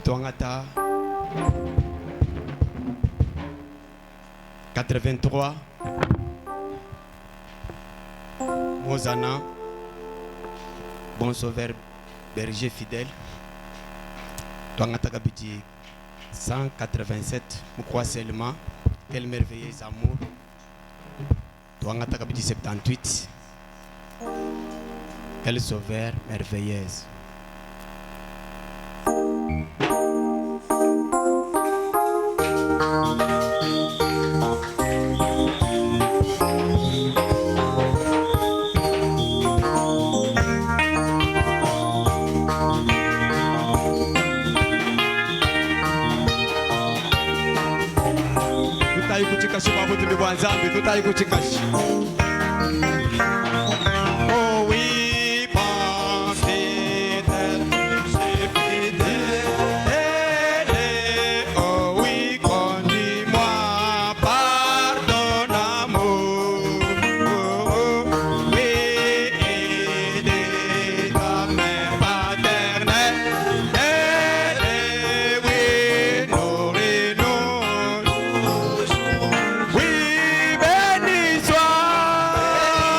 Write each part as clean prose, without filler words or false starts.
Twangata 83 Mozana Bon Sauveur Berger fidèle Twangata Kabiti 187 Moukwa Selma Quel merveilleux amour Twangata Kabiti 78 Quel sauveur merveilleuse. Tutayikuchikashi babuti bwanzambi tutayikuchikashi. Oh oui, bon fidèle, j'ai fidèle. Oh oui, conduis-moi par ton amour. Oh oui, aidez ta main paternelle. Oui, nourris-nous. Oui, béni soit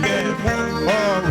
Oh,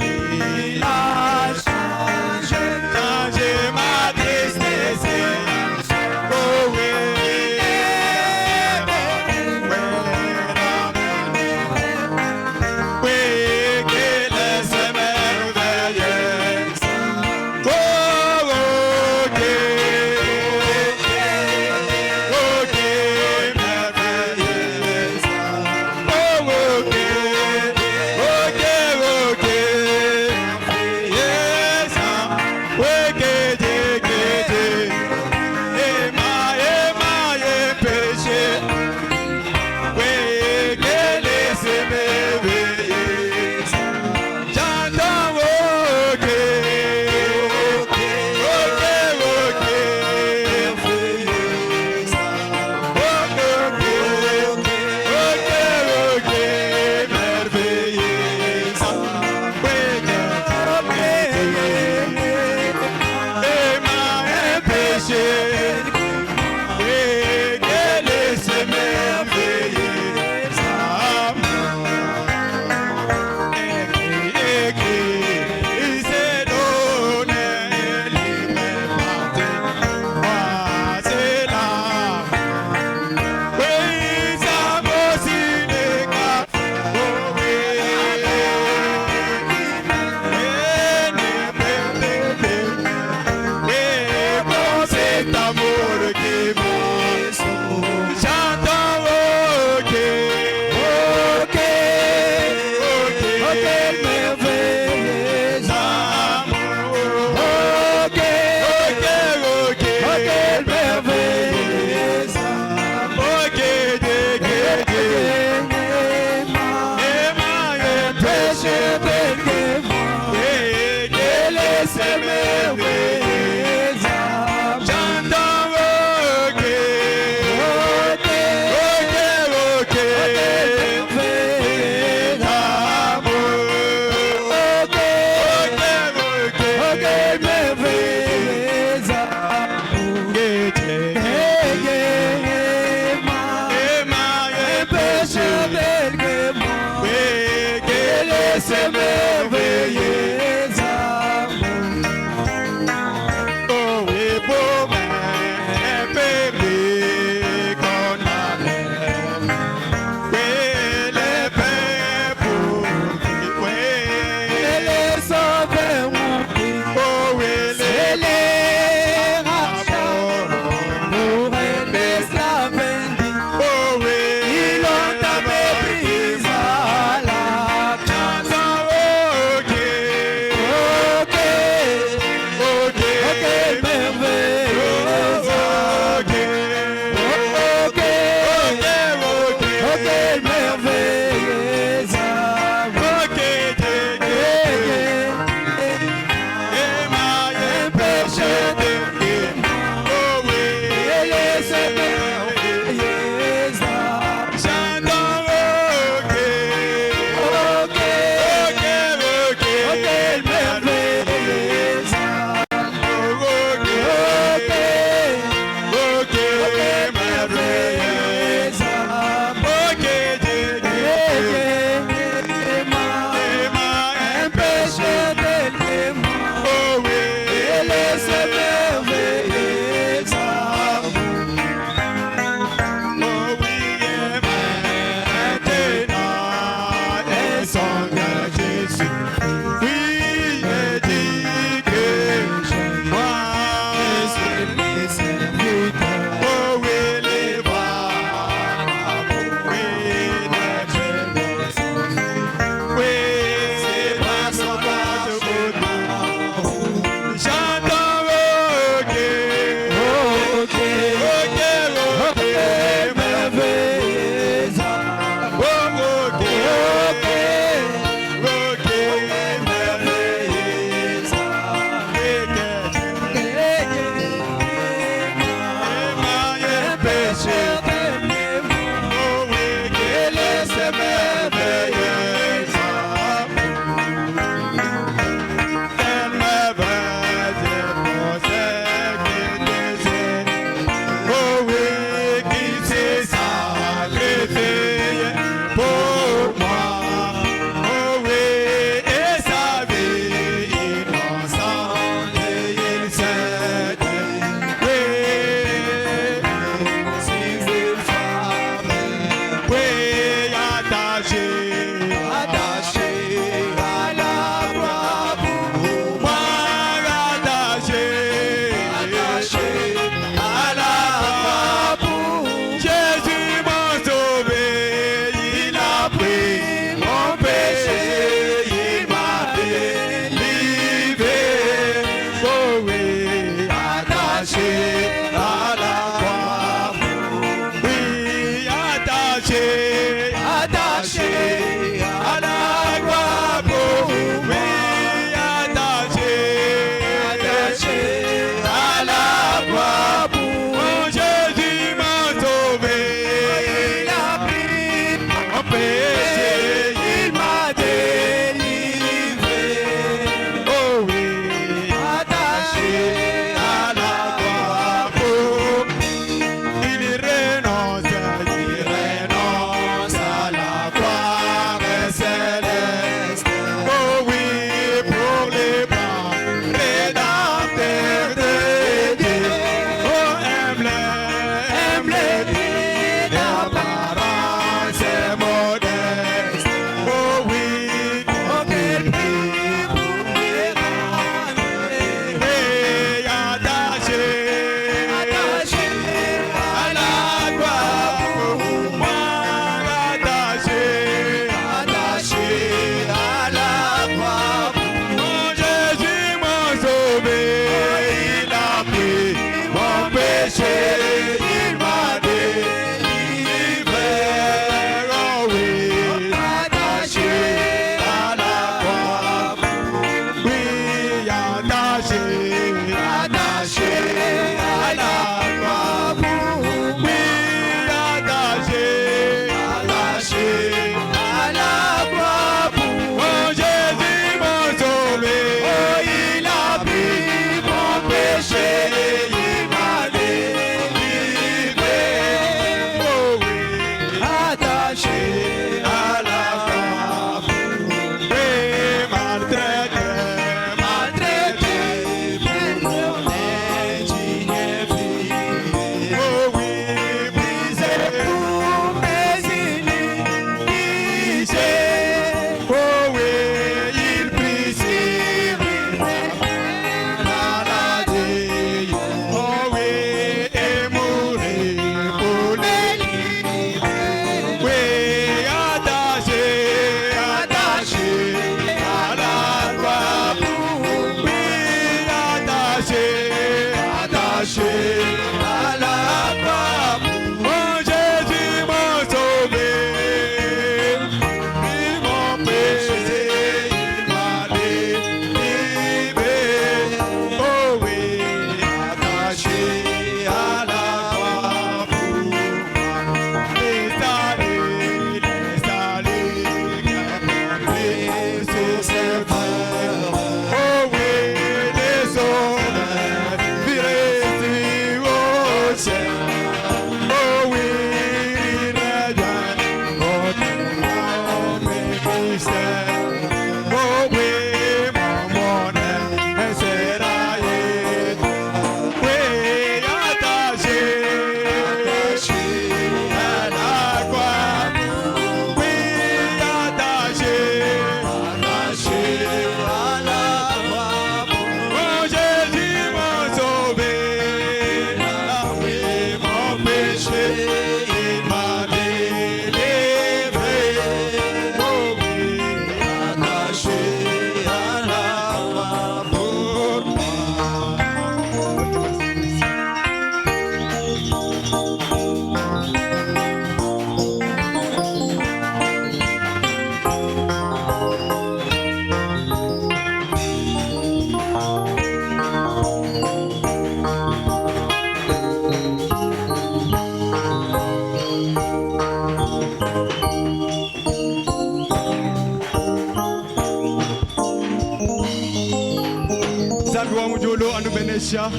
Nzambi wa mujulu anu benesha.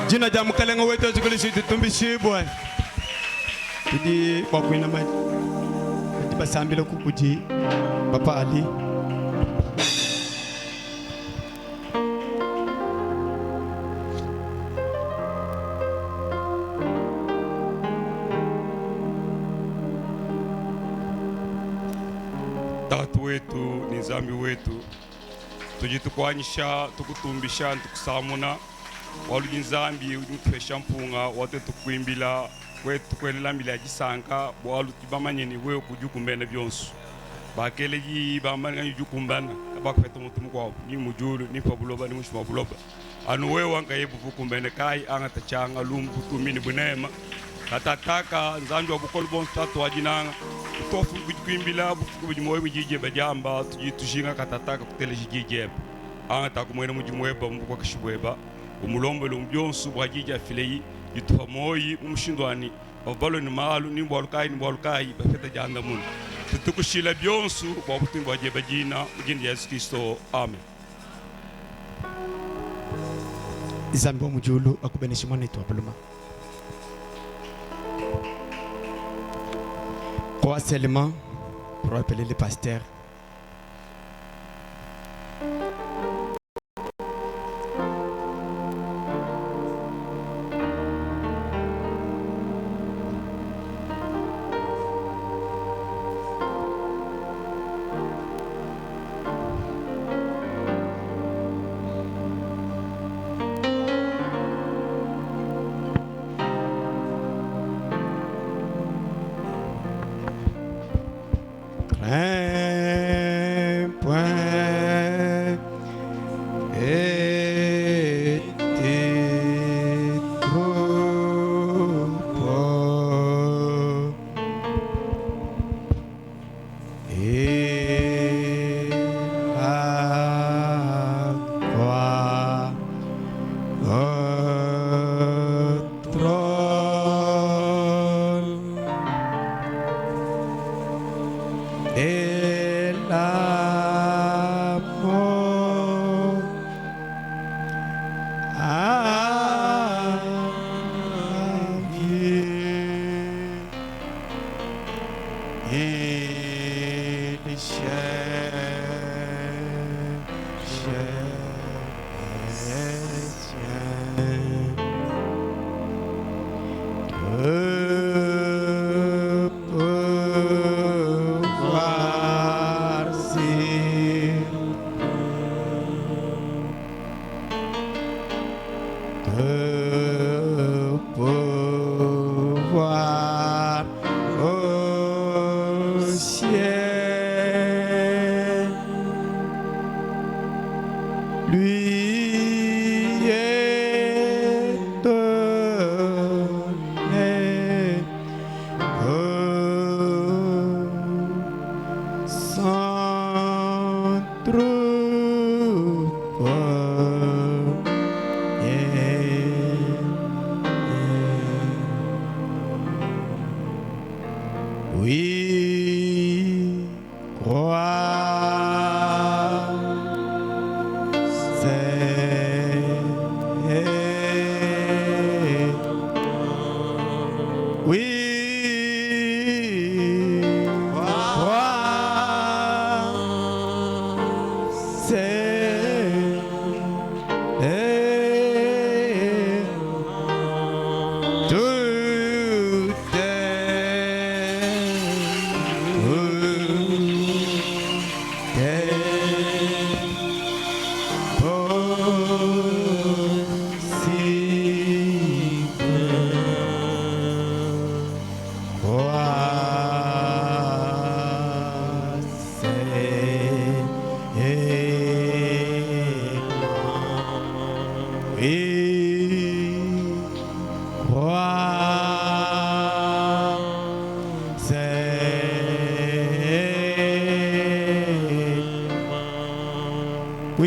Jina jamu kalenga wetu tukulisi tutumbishi boy. Tudi bakwina mai. Tudi basambila kukuji. Papa Ali. Tatu wetu ni Nzambi wetu tujitukwanisha tukutumbisha tukusamuna waluji Nzambi udutwesha mpunga wate tukwimbila kwetu kwelela mbila jisanka walu tibamanyeni wewe kujukumbene byonsu bakele yi bamanya yukumbana bakweto mutumu kwa ni mujulu ni pabuloba ni mushima buloba anu wewe wanga yebu kukumbene kai anga tachanga lumbu tumini bunema katataka Nzambi wabukolu bonsu tatu wajinanga tofu kwimbila bujimoye mujije bajamba tujinga katataka kutele jije anga takumwena mujimweba mbukwa kashibweba umulombelo mbyonsu bwajije afileyi yitufa moyi umushindwani bavalo ni malu ni mbwalukai bafeta janda munu tutukushila byonsu bwabutimba bwaje bajina mujindi Yesu Kristo amen. Nzambi wa mujulu akubenesha mwana itu abuluma. Roi seulement pour appeler le pasteur. Un point était trop beau et à quoi autre et l'amour à vie et les pouvoir au ciel lui est donné sans troupe. Oui, crois, oui,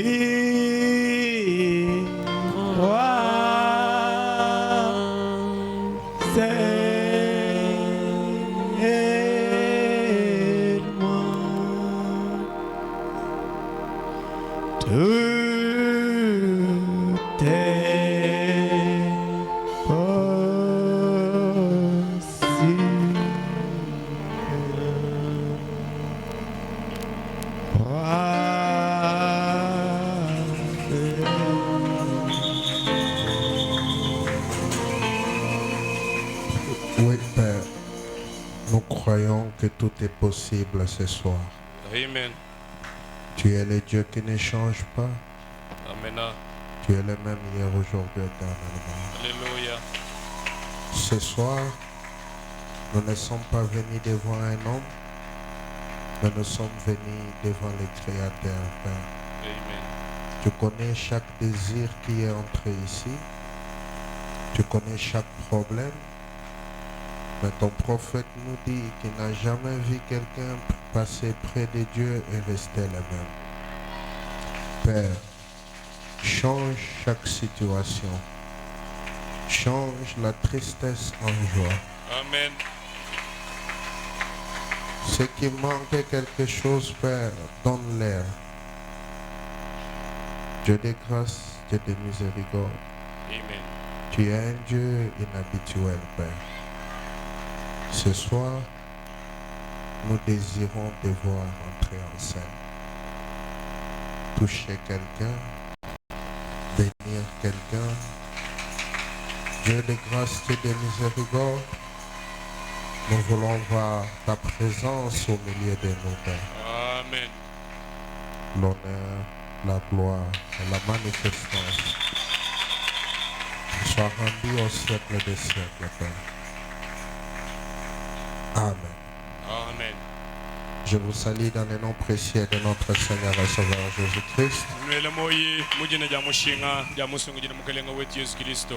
Oui, roi, c'est moi. Oui, Père, nous croyons que tout est possible ce soir. Amen. Tu es le Dieu qui ne change pas. Amen. Tu es le même hier, aujourd'hui, éternellement. Alléluia. Ce soir, nous ne sommes pas venus devant un homme, mais nous sommes venus devant le Créateur, Père. Amen. Tu connais chaque désir qui est entré ici. Tu connais chaque problème. Mais ton prophète nous dit qu'il n'a jamais vu quelqu'un passer près de Dieu et rester le même. Père, change chaque situation. Change la tristesse en joie. Amen. Ce qui manque quelque chose, Père, donne-leur. Dieu de grâce, Dieu de miséricorde. Amen. Tu es un Dieu inhabituel, Père. Ce soir, nous désirons te voir entrer en scène. Toucher quelqu'un, bénir quelqu'un. Dieu de grâce et de miséricorde, nous voulons voir ta présence au milieu de nous, Père. Amen. L'honneur, la gloire et la manifestance soient rendus au siècle des siècles, Père. Amen. Amen. Je vous salue dans le nom précieux de notre Seigneur et Sauveur Jésus-Christ. Nwele moyi mujina ja mushinga ja musungu jina mukelenga wetu Yesu Kristo.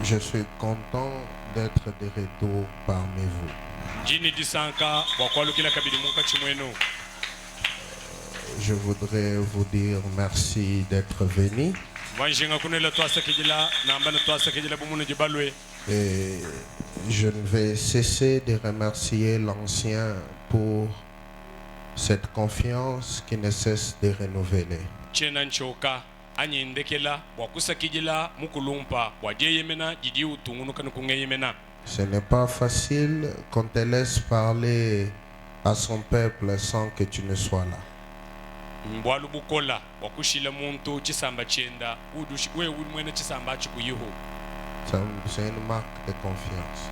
Je suis content d'être de retour parmi vous. Jini disanka wakwalukila kabili munka chimwenu. Je voudrais vous dire merci d'être venu. Wanjinga kunela twasa kijila namba na twasa kijila bumunu jibalwe. Et je ne vais cesser de remercier l'Ancien pour cette confiance qui ne cesse de renouveler. Chena nchoka anyendekela wakusa kijila mukulumpa wajeyemena jidi utungunu kanu kungeyemena. Ce n'est pas facile qu'on te laisse parler à son peuple sans que tu ne sois là. Mbwalu bukola wakushila muntu chisamba chenda udushi we mwene chisamba chikuyiho. C'est une marque de confiance.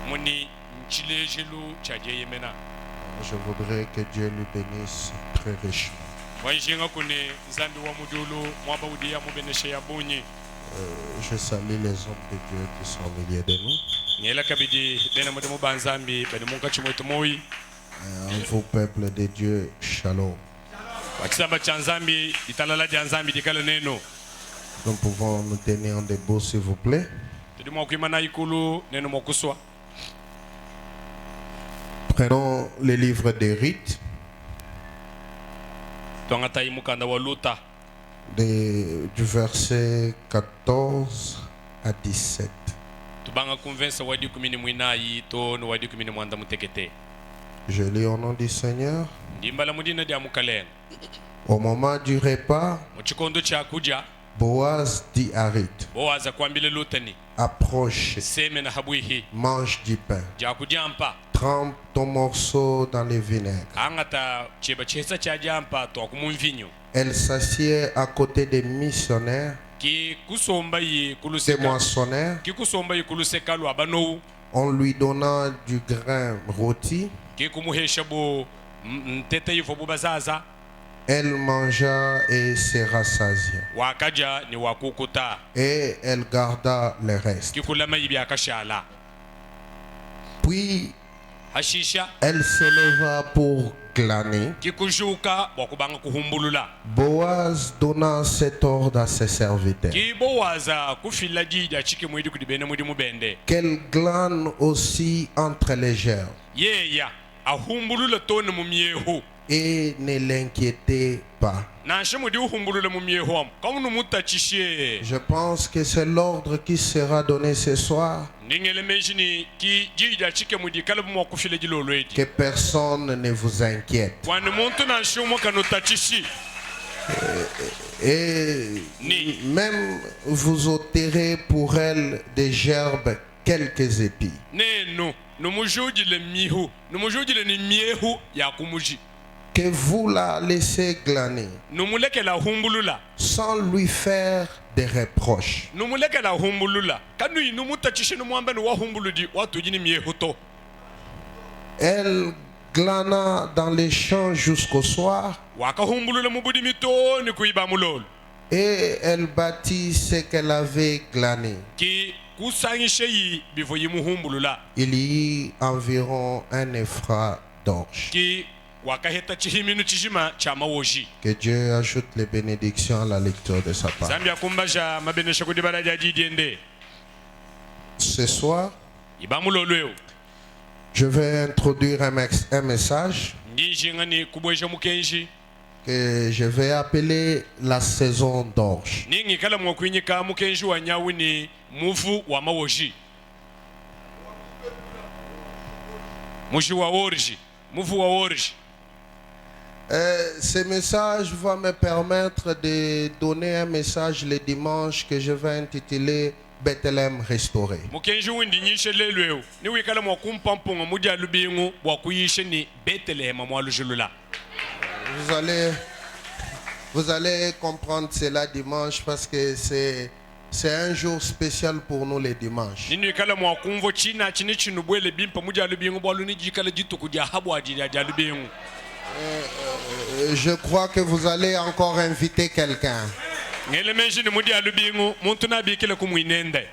Muni nchilejelu chajeyemena. Je voudrais que Dieu lui bénisse très richement. Wanjinga kune nzambi wa mudulu mwaba udia mubeneshe ya bunyi. Je salue les hommes de Dieu qui sont au milieu de nous. Nyela kabidi bena mudamu banzambi bena munka chimwetu moyi. En vous, peuple de Dieu, shalom. Wakisamba cha nzambi italala ja nzambi dikala neno. Nous pouvons nous tenir debout, s'il vous plaît. Tudimo kuimana ikulu neno mokuswa. Prenons le livre des rites Twangata imukanda wa luta. du verset 14 à 17. Tubanga convince wadi kumini mwinayi to no wadi kumini mwanda mutekete. Je lis au nom du Seigneur. Ndimbala mudina dia mukalen. Au moment du repas, Muchikondo cha kuja Boaz dit à Ruth, Boaza kwambile lutani. approche, Seme na habuihi. mange du pain, Ja kujampa. trempe ton morceau dans le vinaigre. Angata cheba chesa cha jampa to kumunvinyo. Elle s'assied à côté des missionnaires, Ki kusomba yi des kuluseka. moissonneurs, Ki kusomba yi kuluseka lu abano. en lui donnant du grain rôti. Ki kumuhesha bo ntete yifo bubazaza. Elle mangea et se rassasia. Wakaja ni wakukuta. Et elle garda le reste. Ki kulama yibi akashala. Puis Hashisha elle se leva pour glaner. ki kushuka wakubanga kuhumbulula. Boaz donna cet ordre à ses serviteurs. Ki Boaza kufila jija chiki mwidi kudibene mwidi mubende. Qu'elle glane aussi entre les gerbes. Yeya ahumbulula tone mumyehu. Et ne l'inquiétez pas. Nanshe mwidi uhumbulula mumyehu am. Kaunu mutachishe. Je pense que c'est l'ordre qui sera donné ce soir. Ningele mejini ki jija chiki mwidi kalabu mwakufile jilolo eti. Que personne ne vous inquiète. Wani muntu nanshe umwaka nutachishi. Et Ni. même vous ôterez pour elle des gerbes quelques épis. neno nomujujile mihu nomujujile ni miehu ya kumuji Que vous la laissez glaner nomulekela humbulula sans lui faire des reproches. nomulekela humbulula kanui nomutachishe nomwambe no wahumbuludi watujini miehu to. Elle glana dans les champs jusqu'au soir wakahumbulula mubudi mitoni kuiba mulolo et elle bâtit ce qu'elle avait glané. ki kusanyishe yi bifo yimuhumbulula Il y eut environ un effrat d'orge. ki wakaheta chihiminu chishima cha mawoji. Que Dieu ajoute les bénédictions à la lecture de sa parole. Zambia kumbaja mabenesha kudi baraja jidiende Ce soir, iba mulolo je vais introduire un message ndinjingani kubwesha mukenji que je vais appeler la saison d'orge. ningi kala mwakwinyika mukenji wa nyawini muvu wa mawoji muji wa orji muvu wa orji. Ce message va me permettre de donner un message le dimanche que je vais intituler Bethléem restauré. mukenji windi nyishe lelweo ni wikala mwakumpampunga mudi alubingu wakuyishe ni Bethlehema mwalujulula. Vous allez comprendre cela dimanche parce que c'est un jour spécial pour nous les dimanches. nini kala mwakumvo china chini chinu bwele bimpa mudi alubingu bwaluni jikala jituku dia habu ajili alubingu. Je crois que vous allez encore inviter quelqu'un. ngele menji ni mudi alubingu muntu nabikile kumwinende.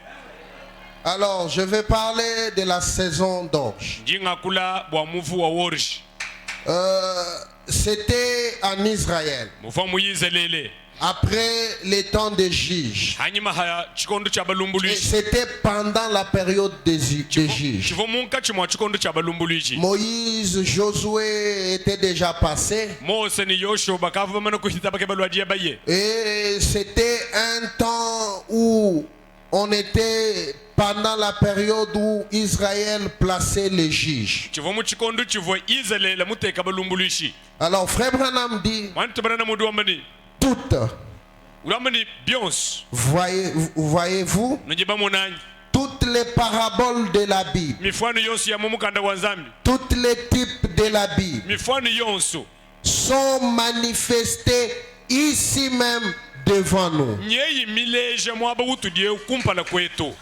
Alors, je vais parler de la saison d'orge. njinga kula bwa muvu wa orji C'était en Israël, mufa muyizelele après les temps des juges. hanyuma ha chikondo cha Et balumbuluji c'était pendant la période des juges. chivo munka chimwa chikondo cha balumbuluji. Moïse, Josué étaient déjà passés. mose ni yosho bakava mana kuhita bake balwaji baye. Et c'était un temps où on était pendant la période où Israël plaçait les juges. chivo mu chikondo chivo izelele muteka balumbuluji. Alors frère Branham dit, wantu bana mudu wambani toutes, ulamani bions voyez-vous, njiba monani toutes les paraboles de la Bible, mifano yonso ya mumukanda wa zambi tous les types de la Bible mifano yonso sont manifestés ici même devant nous. nyeyi mileje mwaba wutudie kumpala kwetu.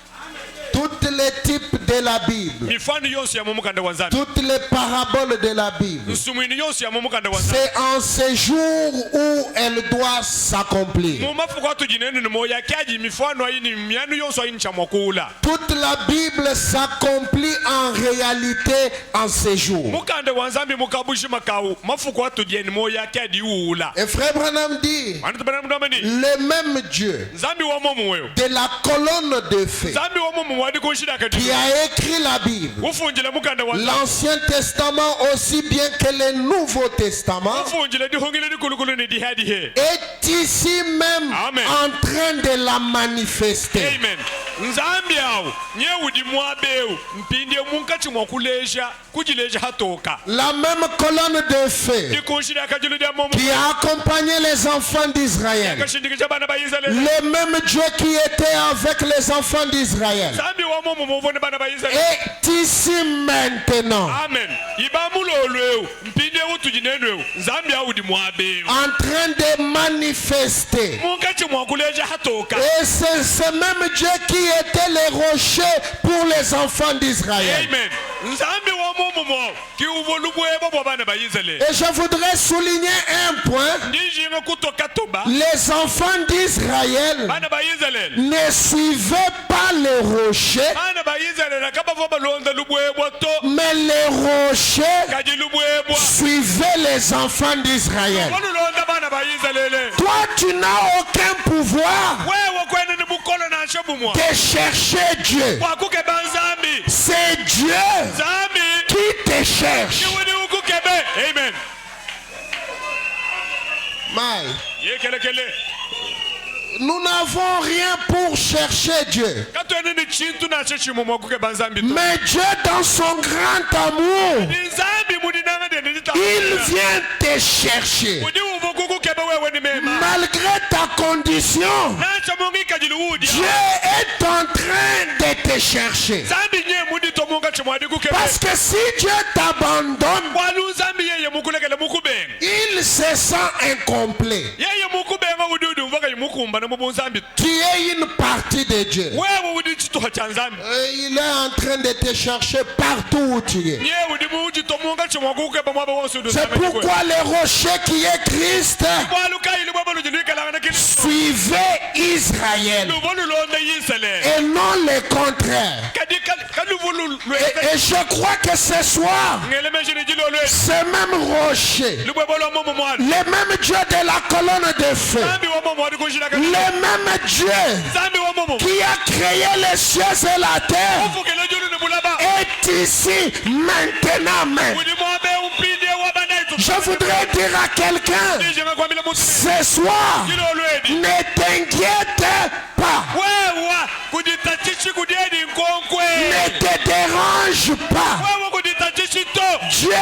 Tous les types de la Bible, mifano yonso ya mumukanda wa zambi toutes les paraboles de la Bible, nsumwini yonso ya mumukanda wa zambi c'est en ce jour où elle doit s'accomplir. mumafuko atujinene ni moya kyaji mifano ayi ni myanu yonso ayi nchamwakula. Toute la Bible s'accomplit en réalité en ce jour. mukanda wa zambi mukabushi makau mafuko atujeni moya kyadi uula. Et frère Branham dit, wantu bana mdomani le même Dieu zambi wa momu wewe de la colonne de feu zambi wa momu wadi kushida kati qui a écrit la Bible, ufunjile mukanda wa zambi l'Ancien Testament aussi bien que le Nouveau Testament, ufunjile dihongile dikulukulu ni dihadi he. est ici même Amen. en train de la manifester. Amen. Nzambi awo nyewudi mwabeu mpindie munkachi mwakuleja kujileja hatoka La même colonne de feu dikunshida kajulu dia momu qui a accompagné les enfants d'Israël, kashindikisha bana ba Israeli. le même Dieu qui était avec les enfants d'Israël, Zambi wa momu muvone bana ba Israeli. est ici maintenant Amen. Ibamulolweu mpindie utujinenweu Zambi awudi mwabeu en train de manifester. munkachi mwakuleja hatoka. Et c'est ce même Dieu qui était le rocher pour les enfants d'Israël. Amen. Nzambi wa momu mo ki uvolubwebo bwa bana ba Israeli. Et je voudrais souligner un point. Ndijinga kutoka toba Les enfants d'Israël bana ba Israeli. ne suivaient pas le rocher, Bana ba Israeli kaba voba londa lubwebo to mais le rocher kaji lubwebo. suivait les enfants d'Israël. Walulonda bana ba Israeli. Toi, tu n'as aucun pouvoir Wewe kwene ni bukolo na shobumwa. de chercher Dieu. Wakuke banzambi. C'est Dieu Zambi. qui te cherche. Kiwe ni ukukebe. Amen. Mai, Yekelekele. nous n'avons rien pour chercher Dieu. Katwene ni chintu na chechimu mwakuke banzambi. Mais Dieu, dans son grand amour, Nzambi mudinanga de nita. il vient te chercher. Mudi uvukukebe wewe ni mema. malgré ta condition, nancha monga jiluudi Dieu est en train de te chercher. zambi nye mudi to monga chimwadi kukebe Parce que si Dieu t'abandonne, walu zambi yeye mukulekele mukubenga il se sent incomplet. yeye mukubenga ududu mvaka yimukumba ne mubunzambi Tu es une partie de Dieu. wewe udi chituha cha nzambi Il est en train de te chercher partout où tu es. nye udi muji to monga chimwagu kukeba mwabe wonse udu C'est pourquoi le rocher qui est Christ walu kayili bwaba lujinikala ngana kini suivait Israël luvolu londe yisele et non le contraire. kadi kaluvulu Et je crois que ce soir, ngele mejini jilolwe ce même rocher, lubwebolo momo mwadi le même Dieu de la colonne de feu, zambi wa momo wadi kunjina le kadi même Dieu zambi wa momo qui a créé les cieux et la terre ufukele julu ni bulaba est ici maintenant même. udi mwabe umpinde wabanda itu Je voudrais dire à quelqu'un, dijema kwa mila mutu ce soir, jilolwedi ne t'inquiète pas, wewa kuditachishi kudiedi nkonkwe ne te dérange pas. wewe kuditachishi to Dieu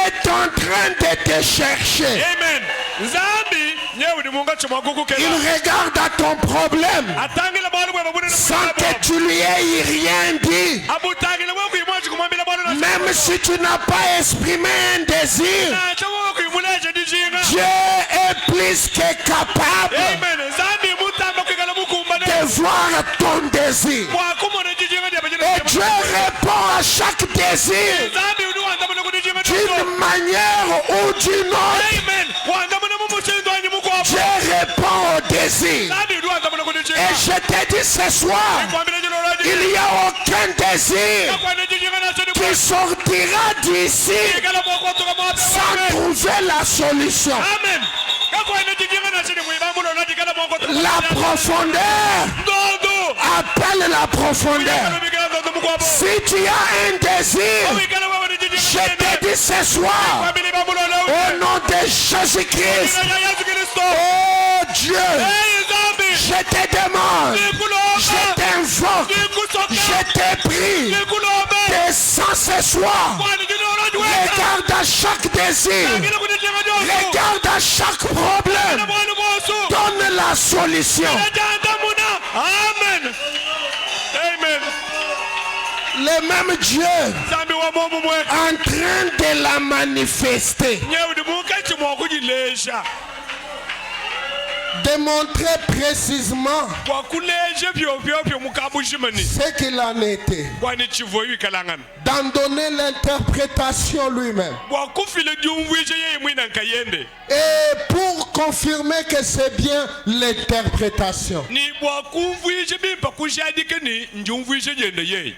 est en train de te chercher. amen nzambi nyewudi munga chimwaguku Il kela regarde à ton problème atangile bwalu bweba bunene sans que tu lui aies rien dit. abutangile wewe kuyimwachi kumwambila bwalu na Même si tu n'as pas exprimé un désir, nacho wewe kuyimuleje dijinga Dieu est plus que capable amen nzambi mutamba kwikala mukumba ne de voir ton désir. bwakumona dijinga Et Dieu répond à chaque désir nzambi udi wanzamuna kudijinga d'une manière ou d'une autre. amen wanzamuna mumuchindu anyi mukwabo Dieu répond au désir. nzambi udi wanzamuna kudijinga Et je te dis ce soir, kwambila jilolaji il n'y a aucun désir kakwane dijinga nacho ni qui sortira d'ici kwikala mwakwatuka mwabe sans trouver la solution. amen kakwane dijinga nacho ni mwibambulo najikala mwakwatuka La profondeur ndondo appelle la profondeur. kalubikala ndondo mukwabo Si tu as un désir, wikala wewe ni dijinga je te dis ce soir, kwambili bambulo au nom de Jésus-Christ, ya Yesu Kristo oh Dieu, hey nzambi je te demande, nikulomba je t'invoque, nikusoka je te prie, nikulomba descends ce soir, kwani jilolaji weka regarde à chaque désir, ngila kudijinga josu regarde à chaque problème, mwana mwosu donne la solution. ejandamuna amen amen Le même Dieu nzambi wa momu mweka en train de la manifester, nyewudi mukachi mwakujilesha de montrer précisément kwakuleje vyovyo mukabushimani ce qu'il en était, kwani chivoyi wikalangana d'en donner l'interprétation lui-même. bwakufile dyumvwishe yeye mwina nkayende Et pour confirmer que c'est bien l'interprétation. ni bwakumvwishe bimpa kushadike ni njumvwishe yende yeye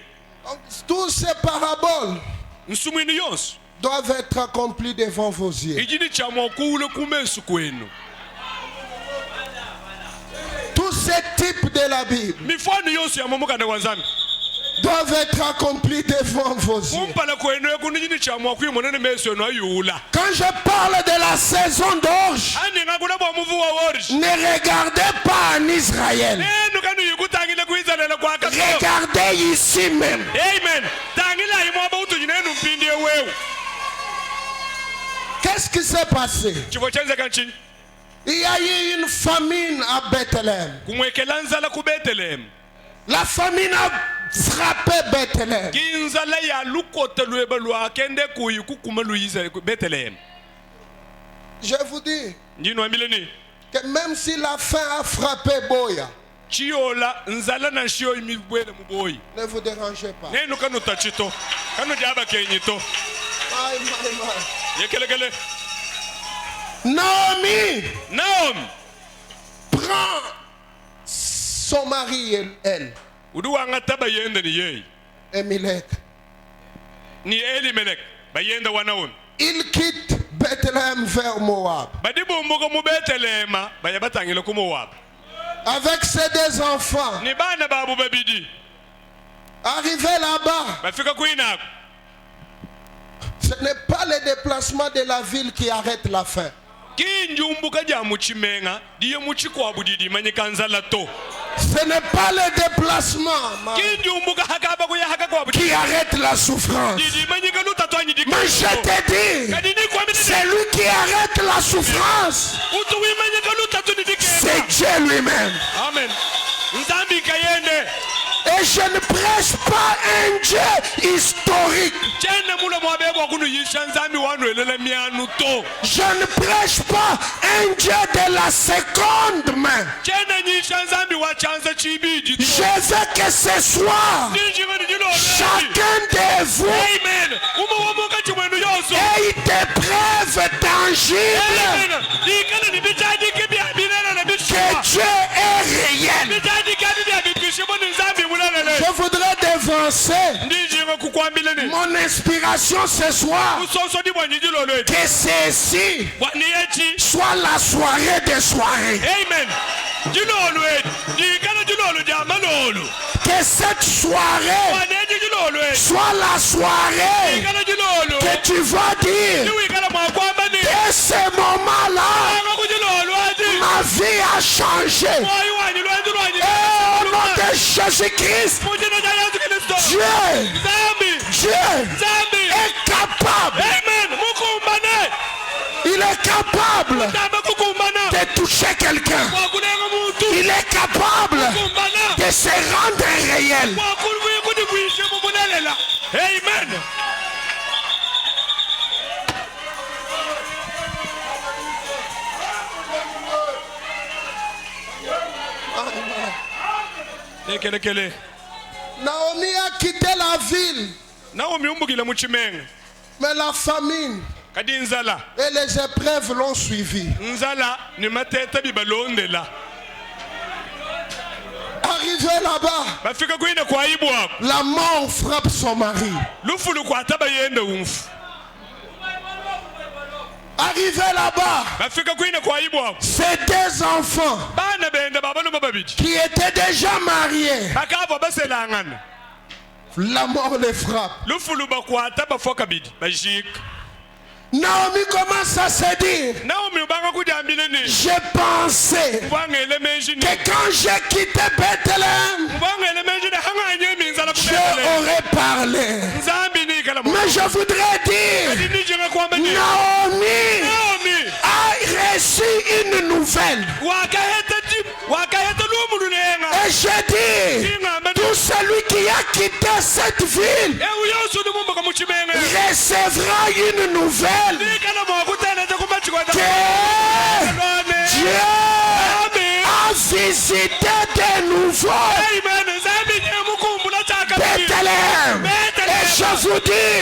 Donc, toutes ces paraboles nsumwini yonse doivent être accomplies devant vos yeux. iji cha mwakuule kumesu kwenu Tous ces types de la Bible mifano yonse ya momukanda wa nzambi doivent être accomplis devant vos yeux. kumpala kwenu ekunu iji cha mwakwimonene mesu enu ayula Quand je parle de la saison d'orge, aninga kuna bwamuvu wa worishi ne regardez pas en Israël. enu kanu yikutangile kuizalela kwakaso Regardez ici même. amen tangila imwaba utunyina enu mpindi ewewu Qu'est-ce qui s'est passé? chifo chenzeka nchini Il y a eu une famine à Bethléem. kumwekela nzala ku betelehemu La famine a frappé Bethléem. kinzala ya lukota lweba lwakende kuyi kukuma luyiza ku betelehemu Je vous dis njinwambile ni que même si la faim a frappé Boya, chiyola nzala na nshiyo imibwele muboyi ne vous dérangez pas. nenu kanu tachito kanu jaba kenyito Aïe, aïe, aïe. yekelekele Naomi naomi prend son mari et elle, udu wanga taba yende ni yeyi Émilek. ni elimelek bayenda wa naomi Il quitte Bethléem vers Moab. badibumbuka mu betelehema baya batangile ku mowabu Avec ses deux enfants, ni bana babu babidi arrivé là-bas, bafika kuinako ce n'est pas le déplacement de la ville qui arrête la faim. kinjumbuka ja muchimenga diye muchikwabu didi manyika nzala to Ce n'est pas le déplacement kinjumbuka hakaba kuya hakakwabu qui arrête la souffrance. didi manyika lutatwanyi dikko Mais je te dis, kadini kwamini c'est lui qui arrête la souffrance. utu wimanyika lutatu didike c'est Dieu lui-même. Amen. Nzambi kayende. Et je ne prêche pas un Dieu historique. Chene mula mwabebo kunu yisha nzambi wanu elele mianu to. Je ne prêche pas un Dieu de la seconde main. Chene nyisha nzambi wa chanza chibiji to. Je veux que ce soir, chacun de vous Amen. Uma wamuka chumwenu yoso. ait des preuves tangibles Amen. Dikana ni bichadi kibia binana na que bishwa. Dieu est réel. Bichadi kabibia bikishimo ni nzambi mulelele. Je voudrais dévancer Ndijinga kukwambile ni. mon inspiration ce soir. Usoso di bwanyiji lolo. Que ceci Bwanyechi. soit la soirée des soirées. Amen. Jilolo edi. Dikana jilolo jamalolo. Que cette soirée Bwanyechi jilolo edi. soit la soirée Dikana jilolo. que tu vas dire, Niwikala mwakwamba ni. dès ce moment-là, Anga kujilolo edi. ma vie a changé. Mwayi wanyi lwenzi lwanyi. Et au nom de Jésus-Christ, Mujina ja Yesu Kristo. Dieu, Zambi. Dieu Zambi. est capable, Amen. Mukumbane. il est capable Tamba kukumbana. de toucher quelqu'un. Wakulenga muntu. Il est capable Kukumbana. de se rendre réel. Wakulubuye kuti kuishe mumunelela. Amen. Lekelekele. Naomi a quitté la ville, Naomi umbukile muchimenge. mais la famine Kadi nzala. et les épreuves l'ont suivi. Nzala ni matete bibalondela. Arrivé là-bas, Bafika kuine kwa aibu wako. la mort frappe son mari. Lufu lukwataba yende umfu. Arrivé là-bas, Bafika kuine kwa aibu wako. ces deux enfants Bana bende baba no babiji. qui étaient déjà mariés, Bakava baselangana. la mort les frappe. Lufu lubakwata bafoka bidi. Bajik. Naomi commence à se dire, Naomi ubanga kujambile ni. j'ai pensé Mbanga elemenji ni. que quand j'ai quitté Bethléem, Mbanga elemenji ni hanga nyemi nzala je kubele. aurais parlé. Nzambi ni kala mo. Mais je voudrais dire, Kadi ni jenga kwamba ni. Naomi Naomi. a reçu une nouvelle. Wakaheta lumulu nenga. Et je dis, Singa mbe. tout celui qui a quitté cette ville Ewu yosu ni mumba kamuchimenge. recevra une nouvelle Ni kala mo kutana kumachikwa. que Dieu a visité de nouveau Amen. Nzambi ni mukumbula chaka. Bethléem. Et je vous dis,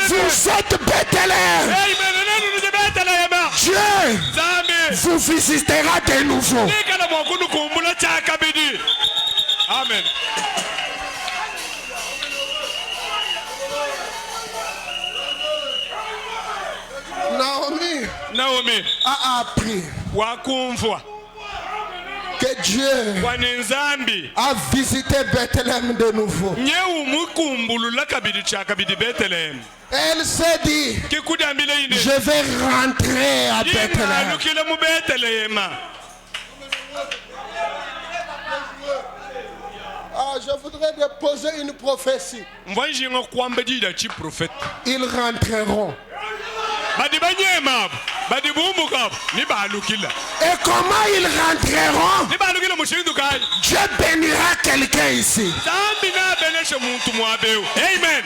vous êtes Bethléem. Amen. Nenu ni Bethlehem. Dieu Nzambi. vous visitera de nouveau. Ni kala mo kumbula chaka bidi. Amen. Naomi A appris wakumvwa que Dieu kwani Nzambi a visité Bethléem de nouveau. nyewu mukumbulula kabidi cha kabidi Bethlehem. Elle s'est dit, Kikudambile ine. je vais rentrer à Bethléem. Nukile mu Bethlehem. Ah, je voudrais déposer une prophétie. Mvanjinga kwamba jida chi prophète. Ils rentreront. Badi banyema badi bumbuka ni balukila. Et comment ils rentreront? Ni balukila mushindu kai. Dieu bénira quelqu'un ici. Zambi na benesha muntu mwabeu. Amen.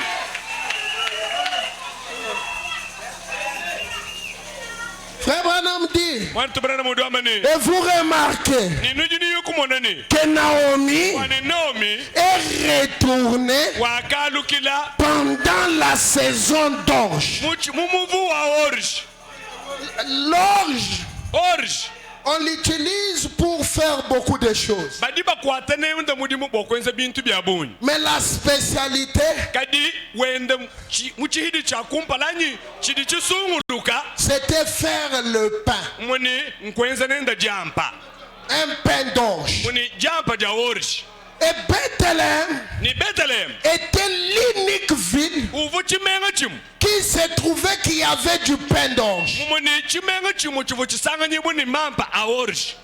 Frère Branham dit, Wantu brana mudwamani. et vous remarquez Ni nujini yukumonani. que Naomi Kwani Naomi est retournée wakalukila pendant la saison d'orge. mumuvu wa orge. L'orge, Orge. on l'utilise pour faire beaucoup de choses. Badi bakwatane unda mudimu bokwenza bintu bya bunyi. Mais la spécialité, Kadi wende muchihidi cha kumpalanyi chidi chisunguluka c'était faire le pain. muni nkwenza nenda jampa. Un pain d'orge. Muni jampa ja orge. Et Bethléem Ni Bethlehem. était l'unique ville Uvu chimenga chimu. qui se trouvait qu'il y avait du pain d'orge. Muni chimenga chimu chivu chisanga nyibu ni mampa a orge.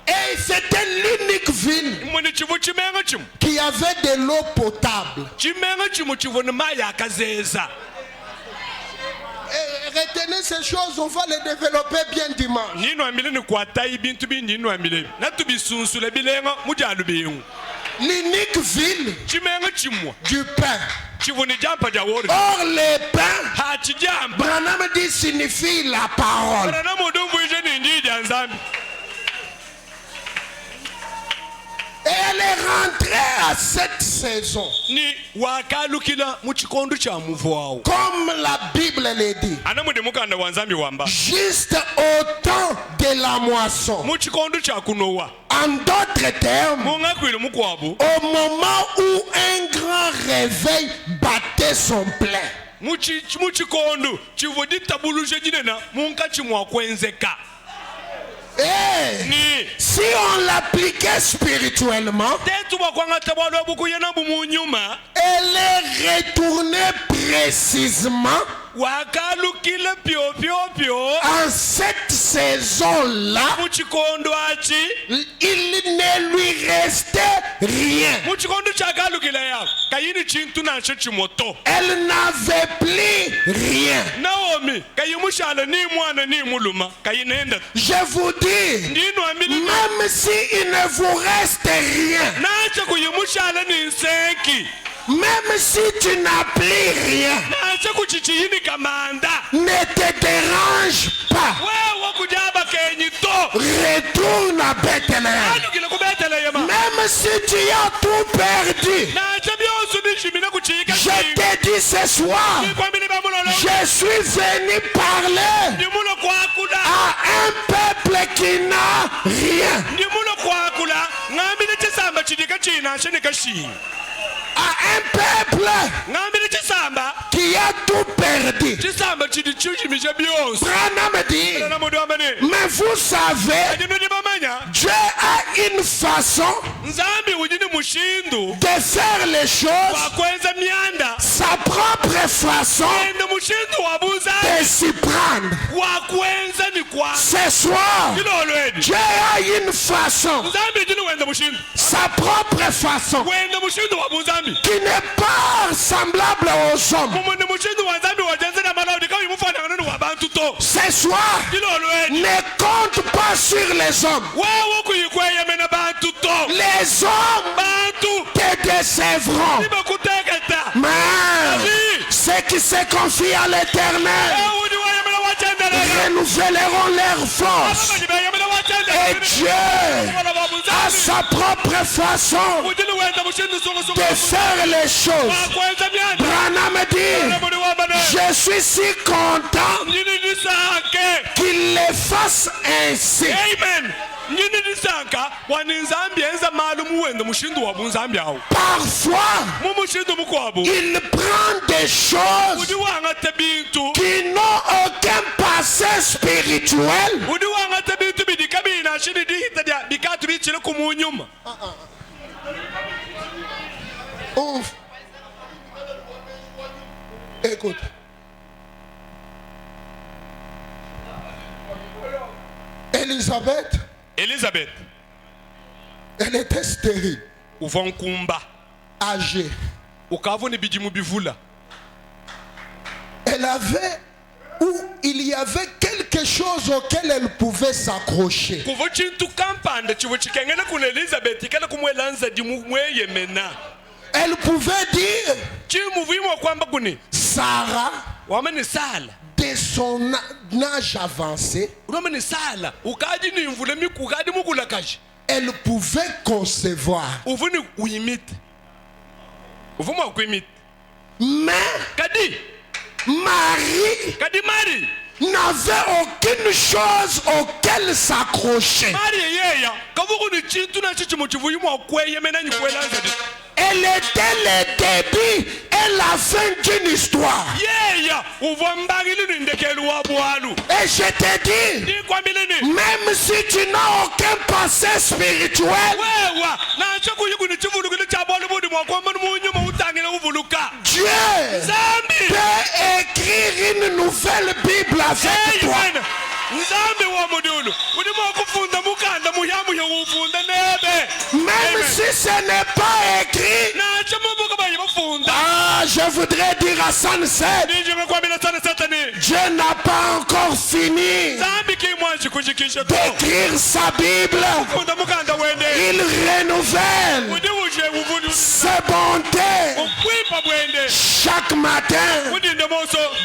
Et c'était l'unique ville Muni chivu chimenga chimu. qui avait de l'eau potable. Chimenga chimu chivu ni maya kazeza. retenez ces choses, on va les développer bien dimanche. nino amile ni kwata ibintu bi nino amile na tubisunsu le bilenga mujalu bingu L'unique ville chimenga chimwa du pain. chivuni jampa jawori Or, le pain, ha chijamba Branham dit, signifie la parole. na mudumbu ije ni ndidi anzambi Et elle est rentrée à cette saison. ni wakalukila muchikondo cha muvu Comme la Bible le dit. anamude mukanda wanzambi wamba Juste au temps de la moisson. muchikondo cha kunowa En d'autres termes, mungakwile mukwabu au moment où un grand réveil battait son plein. muchikondo chivudi tabuluje jinena munka chimwa kwenzeka Et ni si on l'appliquait spirituellement, tetu bakwanga tabwalo bukuyena bumunyuma elle est retournée précisément wakalukile pyo en cette saison-là. muchikondo achi Il ne lui restait rien. muchikondo chakalukila ya kayini chintu nacho chimoto Elle n'avait plus rien. naomi kayimushala ni mwana ni muluma kayinenda Je vous dis, ndino amili même si il ne vous reste rien, nacha kuyimushala ni nsenki même si tu n'as plus rien, nacha kuchichiyini kamanda ne te dérange pas. wewe kujaba kenyi to Retourne à Bethléem. alukile kubeteleyema Même si tu as tout perdu, nacha byonso bishimina kuchiyika je te dis ce soir, kwambili bamulolo je suis venu parler ndimulo kwakula à un peuple qui n'a rien. ndimulo kwakula ngambili chisamba chidika china shenikashi À un peuple ngambili chisamba qui a tout perdu. chisamba chidi chuchimisha byonso Branham dit, na mudu amane mais vous savez, ndino ndibamanya Dieu a une façon nzambi ujini mushindu de faire les choses, wakwenza myanda sa propre façon ende mushindu wabuza de s'y prendre. wakwenza ni kwa Ce soir, ilolweni Dieu a une façon, nzambi ujini wenda mushindu sa propre façon, wenda mushindu wabuzambi qui n'est pas semblable aux hommes. mumundu mushindu wa nzambi wajenzela malawudi kawi mufanana ni wabantu to Ce soir, ilolweni ne compte pas sur les hommes. wewe kuyikweyemena bantu to Les hommes bantu te décevront. nibakuteketa Mais ceux qui se confient à l'Éternel ewudi wayemela wachendelele renouvelleront leur force. abamanyi beyemela Et Dieu a sa propre façon ujini wenda mushindu de faire les choses. wakwenza myanda Branham dit, mudu wabane je suis si content nyini nisake qu'il les fasse ainsi. amen nyini nisaka waninzambi enza malu muwenda mushindu wabu nzambi awo Parfois, mumushindu mukwabu il prend des choses udi wangate bintu qui n'ont aucun passé spirituel udi wangate bintu bidika bina shini dihita dia bikatu bichile kumunyuma Ouf. Écoute. Elizabeth elle était stérile, uva nkumba âgée. ukavuni bijimu bivula Elle avait, ou il y avait quelque chose auquel elle pouvait s'accrocher. kuva chintu kampanda chivo chikengele kuna Elizabeth kala kumwelanza dimu mweyemena Elle pouvait dire, chimuvuimwa kwamba kuni Sarah, wamani sala de son âge avancé, unomani sala ukaji ni mvule miku ukaji mukula kaji elle pouvait concevoir. uvuni uyimite uvuma kuimite Mais kadi Mari n'avait aucune chose auquel s'accrocher. Mari yeya kavuku ni chintu na chichi muchivuimwa kweyemena ni kwelanza di Elle était le début et la fin d'une histoire. yeya uva mbagili ni ndekelu wa bwalu Et je te dis, ni kwambilini même si tu n'as aucun passé spirituel, wewa nacho kuyiku ni chivulukili cha bwalu budi mwakwamba ni munyuma utangile uvuluka Dieu Nzambi peut écrire une nouvelle Bible avec toi. Amen Nzambi wa mudulu udi mwakufunda mukanda muyamu ya ufunda nebe Même si ce n'est pas écrit, nacho mabuka bayi bafunda ah, Je voudrais dire à Sunset, Dieu n'a pas encore fini d'écrire sa Bible. Il renouvelle ses bontés chaque matin,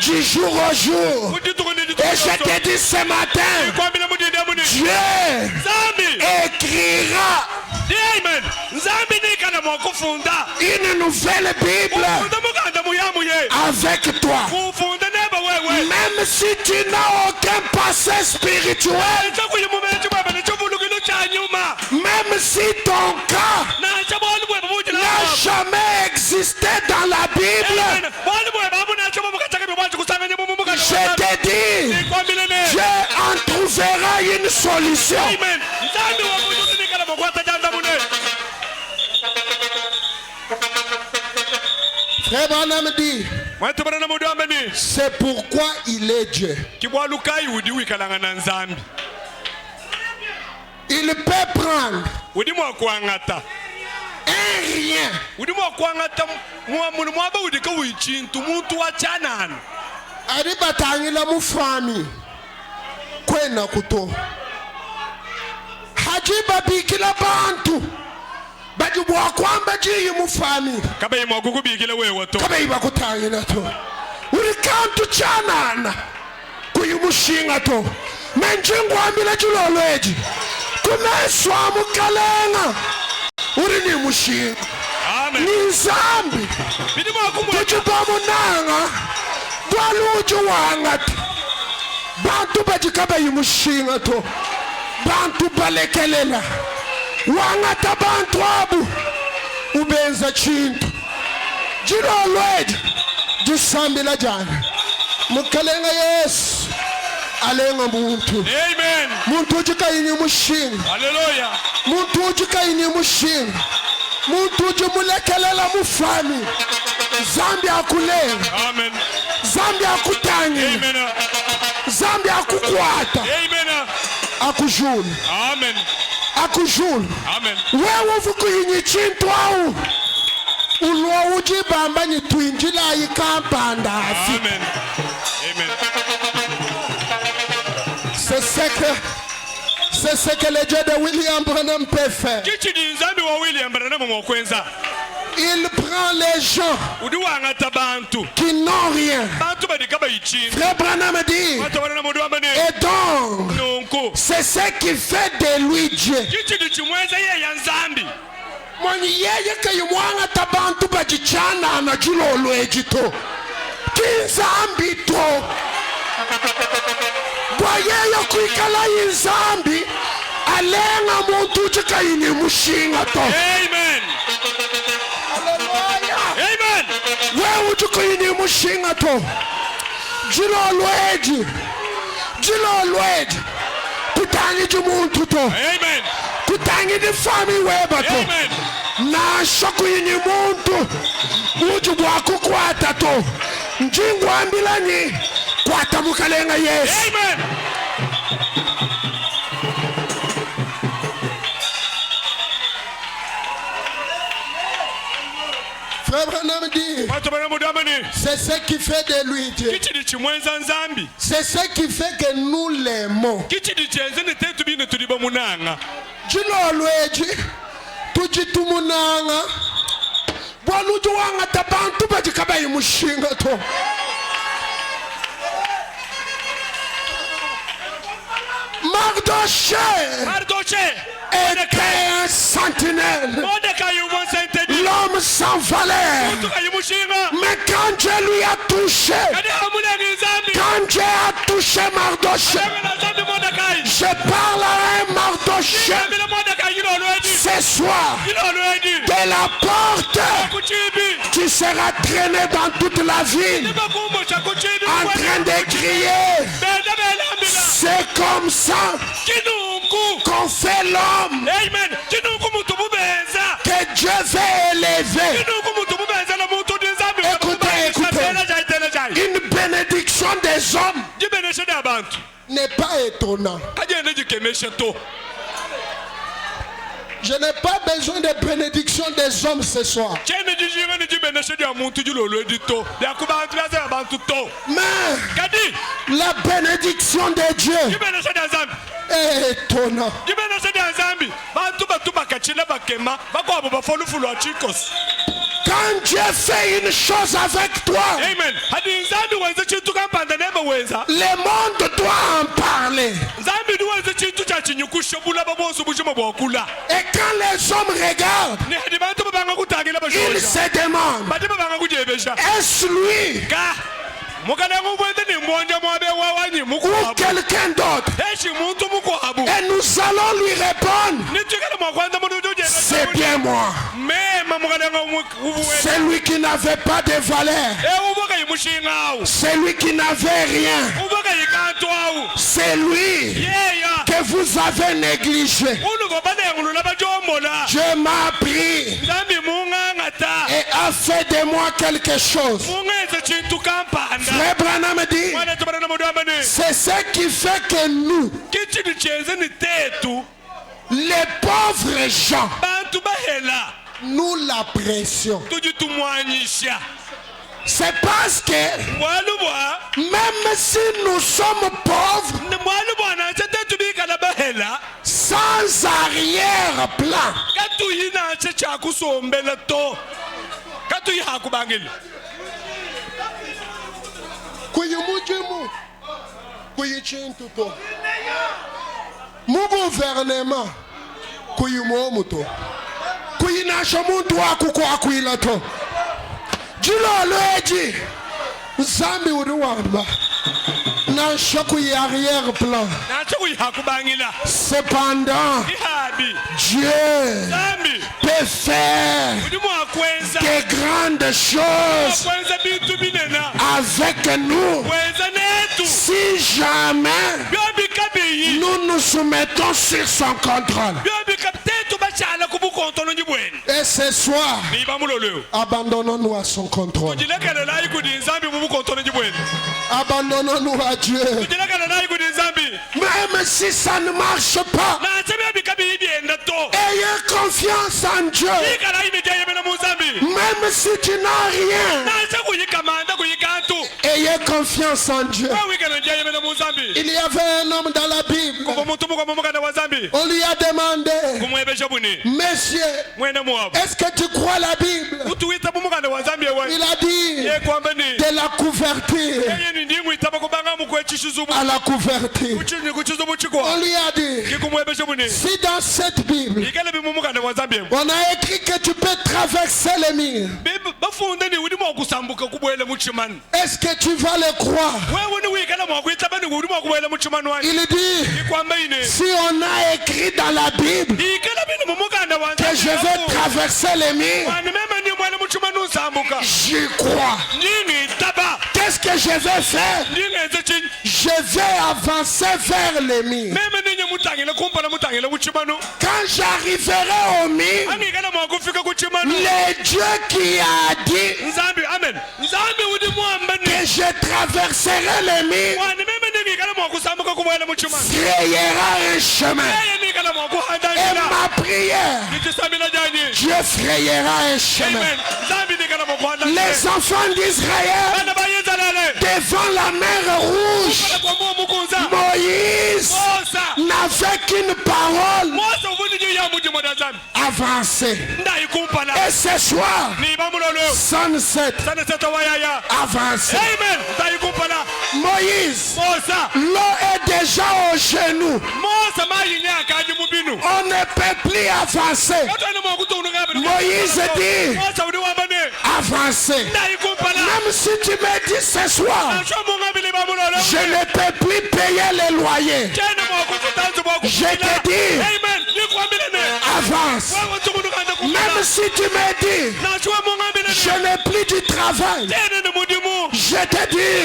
du jour au jour. Et je te dis ce matin, Dieu écrira une nouvelle Bible avec toi. Même si tu n'as aucun passé spirituel, même si ton cas n'a jamais existé dans la Bible, je te dis, Dieu en trouvera une solution. Frère Branham dit, c'est pourquoi il est Dieu. Il peut prendre un rien aribatangila mufami kwena kuto hajiba bikila bantu bajibwa kwamba jiyi mufami kabe bakutangila to uri kantu chanana kuyimushinga to menjingwambila jilolweji kumeswa mukalenga uri ni mushinga ni zambi kujibamunanga Baluju wangat bantu bajikaba yimushinga to bantu balekelela wangata bantu abu ubenza chintu jiro lweji jisambila jana mukalenga Yesu alenga muntu. Amen. Muntu ujikayini mushinga. Hallelujah. Muntu ujikayini mushinga. Muntu ujumulekelela mufami zambi akulenga. Amen. Zambi akutangi. Amen. Zambi akukwata. Amen. Akujulu. Amen. Akujulu. Amen. Wewe uvukuyinyi chintu au ulwa ujibamba nyitwinjila yikampanda afi. Amen. Amen. C'est ce que le Dieu de William Branham peut faire. Il prend les gens qui n'ont rien. Frère Branham dit, et donc, c'est ce qui fait de lui Dieu. Mwenye yeye kayumwanga tabantu bajichana na julo lwejito kinzambi to kwa yeye kuikala inzambi alenga muntu chikayini mushinga to. Amen. Hallelujah. Amen. Wewe chikayini mushinga to julo lweji kutangi jumuntu to. Amen. Kutangi di fami weba to. Amen. Na shoku yini muntu uju waku kwata to njingu ambilani kwata mukalenga Yesu. Amen. Frère Branham dit, c'est ce qui fait de lui Dieu. C'est ce qui fait que nous l'aimons. Jilo lweji tujitumunanga bwaluju wanga tabantu bajikabayi mushinga to. Mardoché était un sentinelle, l'homme sans valeur. Mais quand Dieu lui a touché, quand Dieu a touché Mardoché, je parle à un Mardoché ce soir. De la porte, tu seras traîné dans toute la ville en train de crier. C'est comme ça qu'on fait l'homme que Dieu veut élever. Écoutez, une bénédiction des hommes n'est pas étonnant. Je n'ai pas besoin de bénédiction des hommes ce soir. Mais la bénédiction de Dieu est étonnante. Quand Dieu fait une chose avec toi, le monde doit en parler. Et quand les hommes regardent, ils se demandent, est-ce lui ou quelqu'un d'autre? Et nous allons lui répondre, c'est bien moi. Celui qui n'avait pas de valeur, celui qui n'avait rien, c'est lui que vous avez négligé. Dieu m'a pris et a fait de moi quelque chose. Frère Branham dit, c'est ce qui fait que nous, les pauvres gens, nous l'apprécions. C'est parce que même si nous sommes pauvres, sans arrière-plan, mu gouvernement kuyimomuto kuyinasha muntu wakuko akwilato jilolo eji nzambi uri wamba nasha kuyi arrière plan. Cependant Dieu peut faire de grandes choses avec nous si jamais nous nous soumettons sur son contrôle. Et ce soir, abandonnons-nous à son contrôle. Abandonnons-nous à Dieu. Même si ça ne marche pas, ayez confiance en Dieu. Même si tu n'as rien, ayez confiance en Dieu. Il y avait un homme dans la Bible. On lui a demandé, Monsieur, est-ce que tu crois la Bible? Il a dit, de la couverture à la couverture. On lui a dit, si dans cette Bible on a écrit que tu peux traverser les murs, est-ce que tu vas le croire? Il dit, si on a écrit dans la Bible que je vais traverser les murs, j'y crois. Qu'est-ce que je vais faire? Je vais avancer vers les murs. Quand j'arriverai au mur, le Dieu qui a dit que je traverserai les murs frayera un chemin. Et ma prière, Dieu frayera un chemin. Les enfants d'Israël, devant la mer Rouge, Moïse n'avait qu'une parole: avancer. Et ce soir, Sunset, avancer. Moïse, l'eau est déjà au genou. On ne peut plus avancer. Moïse dit, avancer. Même si tu me dis ce soir, je ne peux plus payer les loyers, je te dis, avance. Même si tu me dis, je n'ai plus du travail, je te dis,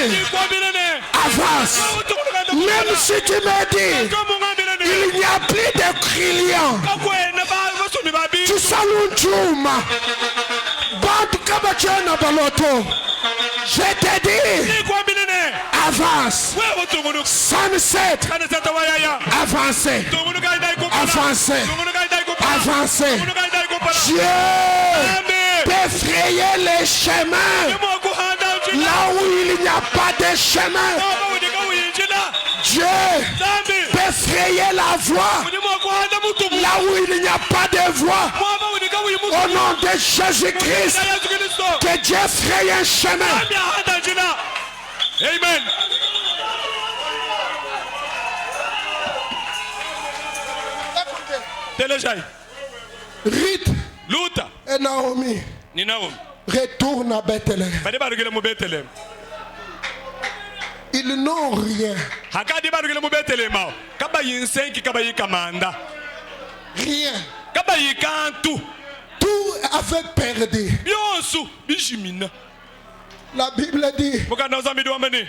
avance. Même si tu me dis, il n'y a plus de clients, tu salunjuma bantu kabachena baloto, je te dis, avance. Sunset, avancez, avancez, avancer. Dieu peut frayer les chemins là où il n'y a pas de chemin. Dieu peut frayer la voie là où il n'y a pas de voie. Au nom de Jésus-Christ, que Dieu fraye un chemin. Amen. Téléjaï. Ruth Luta. et Naomi Ni Naomi. retournent à Bethléem. Bade barugile mu Bethlehem. Ils n'ont rien. Hakadi barugile mu Bethlehem. Kaba yinsenki kaba yikamanda. Rien. Kaba yikantu. Tout avait perdu. Bionsu bijimina. La Bible dit, Mukana zambi duamani.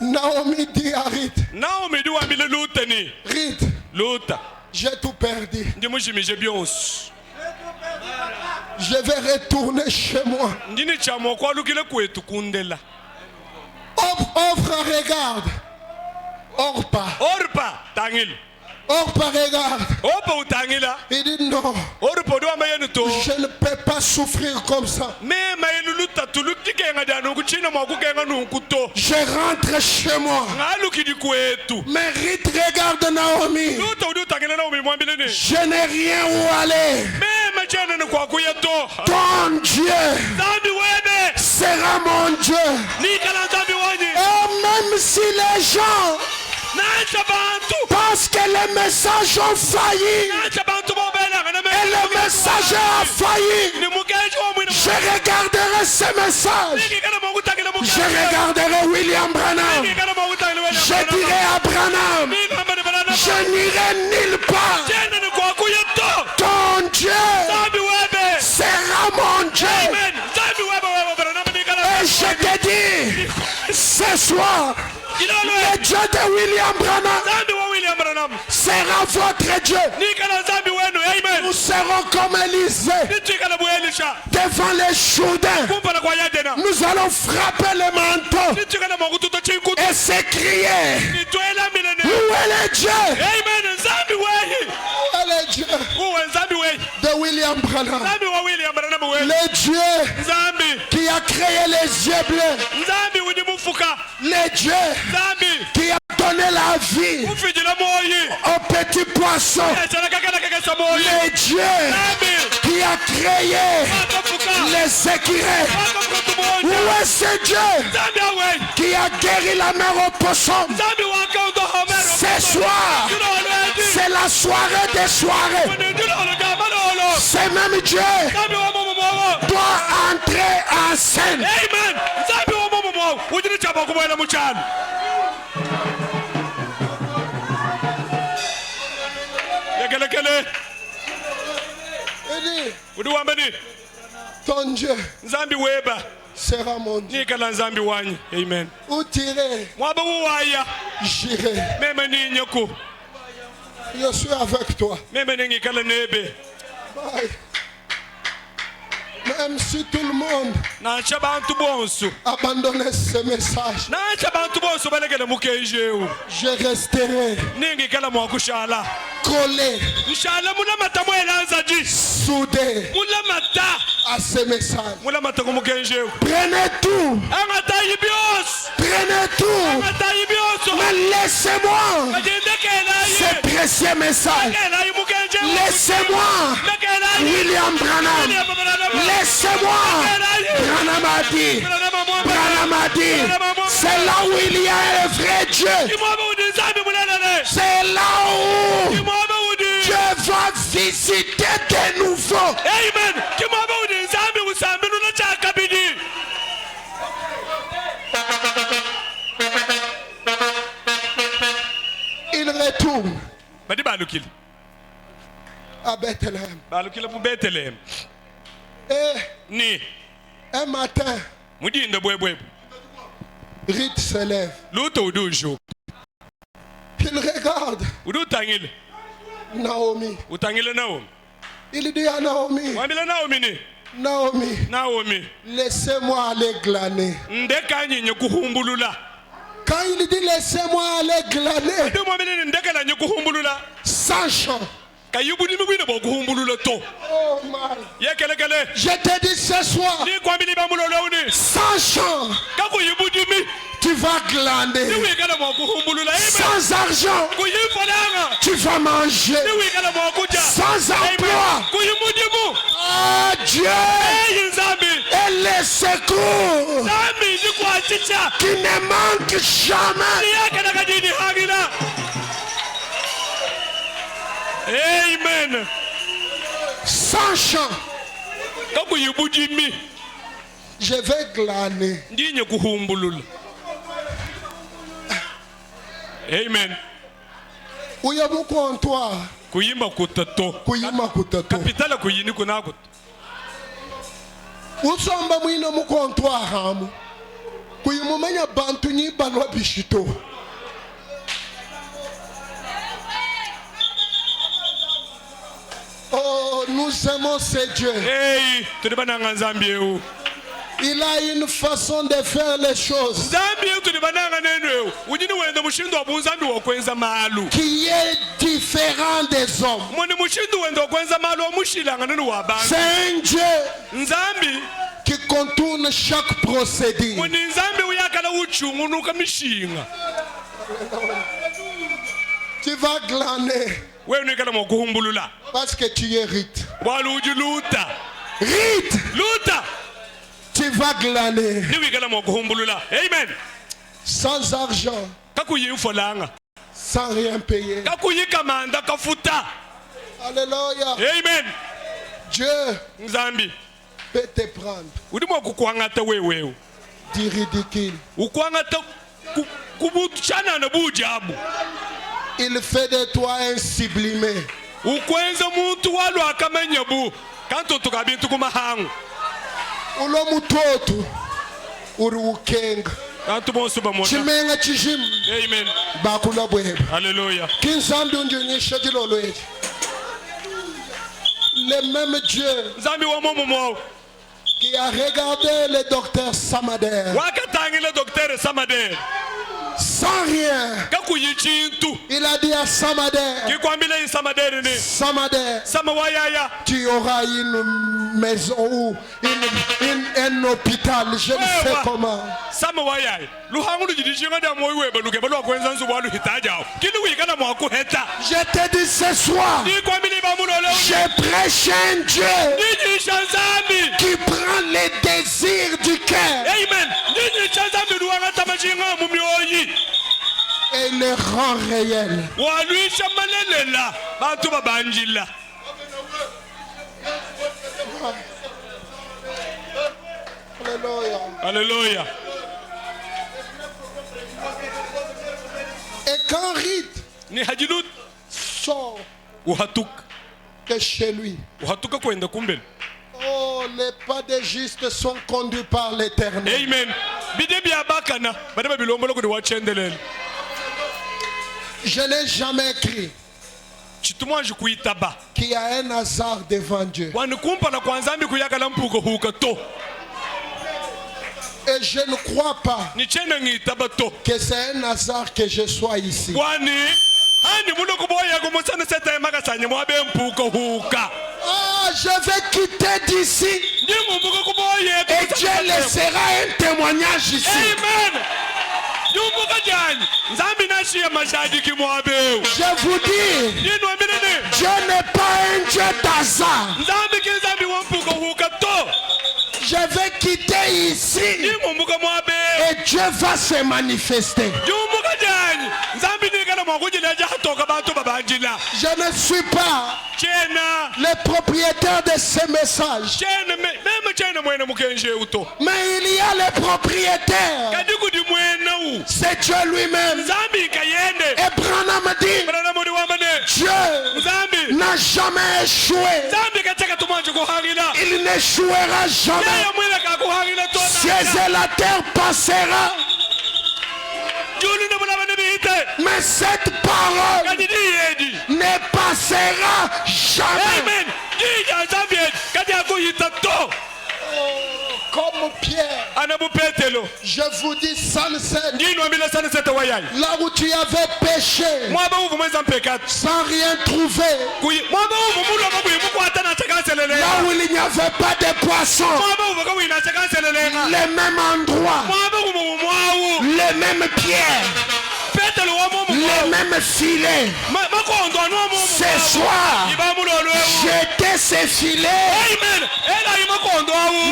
Naomi dit à Ruth, Naomi duambi le lutani. Ruth, Luta. j'ai tout perdu. Ndimujimi je bionsu. Je vais retourner chez moi. Ndini chamo kwa lukile kwetu kundela. Offre, regarde. Orpa. Orpa tangil. Orpa, regarde. Orpa utangila. Il dit non. Orpa duama yenu to. Je ne peux pas souffrir comme ça. Me mayenu luta tulukike ngadanu kuchina mwakuke nganu kuto. Je rentre chez moi. Ngaluki di kwetu. Mais Ruth regarde Naomi. Luta udu tangila Naomi mwambile ni. Je n'ai rien où aller. Me machana ni kwa kuyeto. Ton Dieu Zambi webe. sera mon Dieu. Ni kala zambi wani. Et même si les gens pensent que les messages ont failli et le messager a failli, je regarderai ce message. Je regarderai William Branham. Je dirai à Branham, je n'irai nulle part. Ton Dieu sera mon Dieu. Et je te dis, ce soir, le Dieu de William Branham sera votre Dieu. Nous serons comme Élisée devant les Jourdains. Nous allons frapper le manteau et s'écrier: où est le Dieu? Où est le Dieu de William Branham? Le Dieu qui a créé les yeux bleus. Le Dieu qui a donné la vie aux petits poissons. Le Dieu qui a créé les écureuils. Où est ce Dieu qui a guéri la mer au poisson? Ce soir, c'est la soirée des soirées. Ce même Dieu doit entrer en scène. Ton Dieu sera mon Dieu. Amen. Où tirer, j'irai. Je suis avec toi. Bye. Même si tout le monde abandonne ce message, je resterai collé, soudé à ce message. Prenez tout. Prenez tout. Mais laissez-moi ce précieux message. Laissez-moi William Branham. Laissez-moi. Branham a dit, c'est là où il y a un vrai Dieu. C'est là où Dieu va visiter de nouveau. Amen. Il retourne à Bethléem. Et un matin, Ruth se lève. Il regarde Naomi. Il dit à Naomi, Naomi, laissez-moi aller glaner. Quand il dit laissez-moi aller glaner, sans champ, Oh my. Je te dis ce soir, sans champ, tu vas glander. Sans argent, tu vas manger. Sans emploi, Dieu est le secours qui ne manque jamais. Amen. Sans champ, je vais glaner. Amen. Uya mu comptoir, Kuyimba kutato. kuyima kutato. Kapitala kuyini kunakut. Usamba mwina mu comptoir hamu. Kuyimumenya bantu ni banwa bishito. Oh, nous aimons ce Dieu. Hey, tulibananga Zambie u. Il a une façon de faire les choses Zambie tulibananga nenu. Ujini wenda mushindo wa Zambie wa kwenza malu. qui est différent des hommes. Mwani mushindo wenda wa kwenza malu wa mushilanga nenu wa bantu. C'est un Dieu Nzambi qui contourne chaque procédé. mwani Nzambi uyakala uchungu nuka mishinga. Tu vas glaner Wewe nikala mwakuhumbulula. parce que tu hérites. Walu ujiluta. Rite, Luta. tu vas glaner Niwi kala mwakuhumbulula. Amen. sans argent, Kakuyimfolanga. sans rien payer. Kakuyikamanda kafuta. Alléluia. Amen. Dieu Nzambi peut te prendre udimo kukwangata wewe du ridicule. ukwangata kubuchana na bujabu. Il fait de toi un sublimé. Ukwenza muntu walu akamenya bu kanto tukabintu kumahangu Ulo mutoto uri ukenga. kanto bonsu bamona. Chimenga chijimu Amen. bakula bweba. Hallelujah. Kinzambi unjunyisha dilolo eti. Le même Dieu Nzambi wa momo qui a regardé le docteur Samader wakatangile docteur Samader sans rien. kakuyichintu Il a dit à Samader, kikwambile Samader ni Samader, samawayaya tu auras une maison ou un hôpital, je ne sais comment. samawayaya luhangu lujidishinga da moyo weba lukeba kwenza nzu walu hitajao kini wikana mwaku heta. Je te dis ce soir, Nikwambile bamulole je prêche un Dieu Niji Nzambi. qui prend les désirs du cœur Amen. Niji Nzambi luwanga tamajinga mumioyi. et les rend réels. Waluisha malelela bantu babanjila. Alléluia. Hallelujah. Et quand Rite Ni hajilut sort uhatuk. de chez lui, Uhatuka kwenda kumbele. oh, les pas des justes sont conduits par l'Éternel. Amen. Bidebi abakana badaba bilombolo kudi wachendelele. Je n'ai jamais écrit Chitumwanji kuitaba. qu'il y a un hasard devant Dieu. Wani kumpa na kwa Nzambi kuyakala mpuko huka to. Et je ne crois pas Ni chena ngitaba to. que c'est un hasard que je sois ici. Wani hani muno kuboya kumusana seta magasanye mwabe mpuko huka. Oh, je vais quitter d'ici Ni mumbuko kuboye. et Dieu laissera un témoignage ici. Amen. Yumbuka jani. Nzambi nashi ya mashahidi mwabe. Je vous dis, Nino aminene. Dieu n'est pas un Dieu d'hasard. Nzambi kinzambi wampuko huka to. Je vais quitter ici Ni mumbuka mwabe. et Dieu va se manifester. Yumbuka jani. Nzambi nikana mwakujile jaha toka bantu babanjila. Je ne suis pas Chena. le propriétaire de ces messages, Chena meme chena mwene mukenje uto. mais il y a le propriétaire. Kaduku di mwene u. C'est Dieu lui-même. Nzambi kayende. Et Branham dit, Brana mudi wamane. Dieu Nzambi. n'a jamais échoué. Nzambi kateka tumanji kuhangila. Il n'échouera jamais. Yeye mwene kakuhangila to. Cieux et la terre passera, Juli ne muna bane bihite. mais cette parole Kadidi yedi. ne passera jamais. Amen. Jija Nzambi kadi akuyita to. comme Pierre. Je vous dis sunset. Là où tu avais péché, sans rien trouver. Là où il n'y avait pas de poissons. Le même endroit. Les mêmes pierres. Les mêmes filets. Ce soir, jetez ces filets.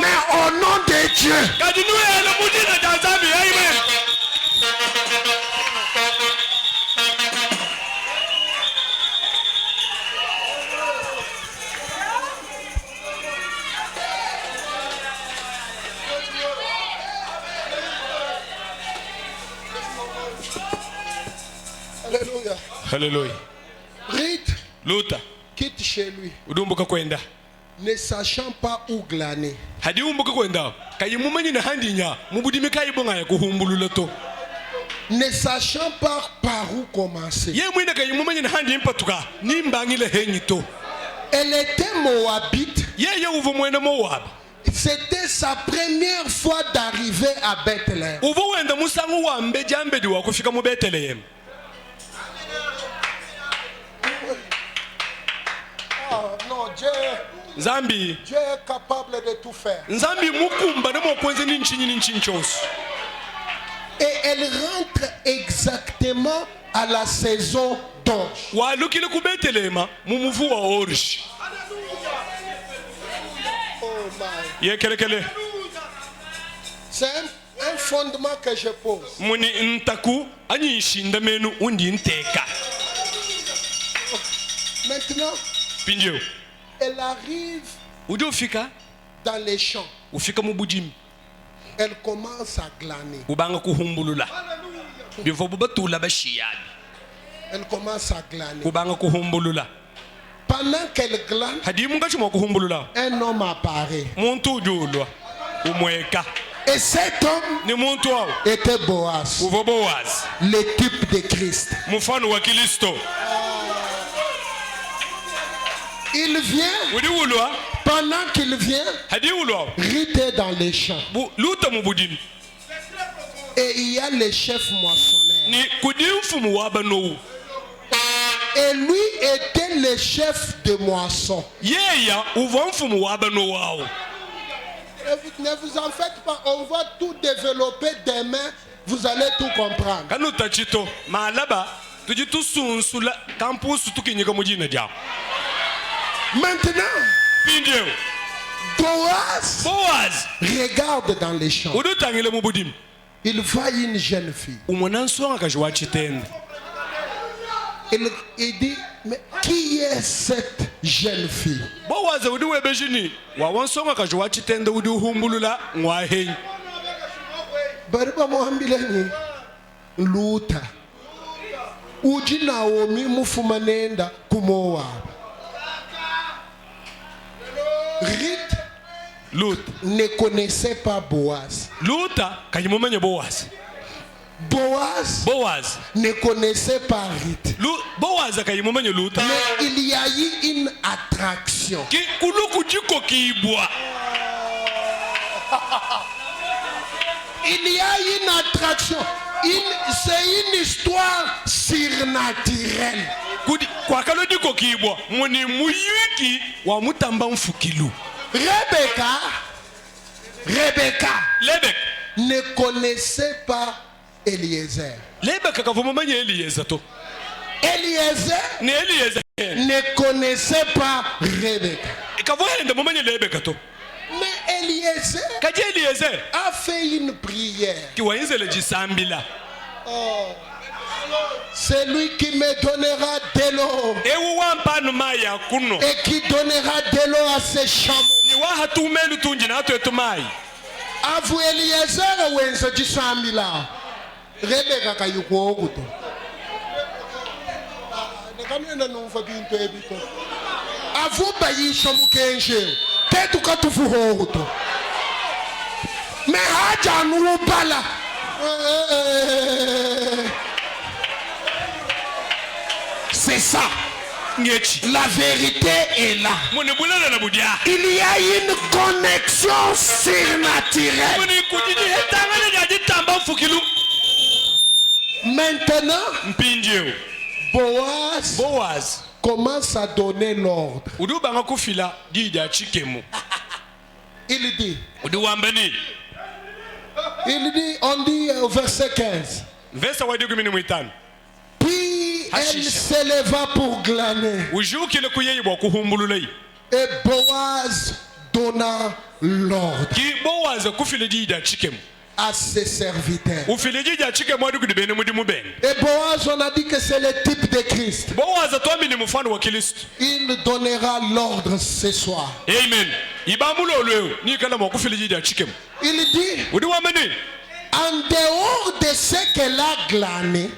Mais au nom de Dieu. Alléluia. Alléluia. Rite. Luta. Quitte chez lui. Udumbuka kwenda. Ne sachant pas où glaner. Hadi umbuka kwenda. Kayimumanyi na handinya. Mubudimi kayibonga ya kuhumbulula to. Ne sachant pas par où commencer. Ye mwina kayimumanyi na handi impatuka. Nimbangile henyito. Elle était moabite. Ye uvu mwena Moab. C'était sa première fois d'arriver à Bethléem. Uvu wenda musangu wa mbeja ambedi wa kufika mu Bethlehem. Non, Dieu est capable de tout faire. Et elle rentre exactement à la saison d'orge. C'est un fondement que je pose. Maintenant, elle arrive dans les champs. Elle commence à glaner. Elle commence à glaner. Pendant qu'elle glane, un homme apparaît. Et cet homme était Boaz, le type de Christ. Il vient, pendant qu'il vient, riter dans les champs. Et il y a le chef moissonneur. Et lui était le chef de moisson. Ne vous en faites pas, on va tout développer demain, vous allez tout comprendre. Maintenant, Boaz regarde dans les champs. Il voit une jeune fille. Il dit, mais qui est cette jeune fille? Bariba muhambileni Luta. Uji Naomi mufumanenda kumoa. Ruth ne connaissait pas Boaz. Boaz ne connaissait pas Ruth. Mais il y a eu une attraction. Il y a une attraction. C'est une histoire surnaturelle. Rebecca ne connaissait pas Eliezer. Eliezer ne connaissait pas Rebecca. Mais Eliezer a fait une prière. Oh. C'est lui qui me donnera de l'eau et qui donnera de l'eau à ses chameaux. A vous Eliezer wenzo jisambila. Rebecca kayuko okuto. Nekamena numva bintu ebito. A vous bayisho mukenje. Tetu katufu okuto. Me haja nubala. C'est ça. La vérité est là. Il y a une connexion surnaturelle. Maintenant, Boaz commence à donner l'ordre. Il dit, on dit au verset 15. Puis elle s'éleva pour glaner. Et Boaz donna l'ordre à ses serviteurs. Et Boaz, on a dit que c'est le type de Christ. Il donnera l'ordre ce soir. Amen. Il dit, en dehors de ce qu'elle a glané,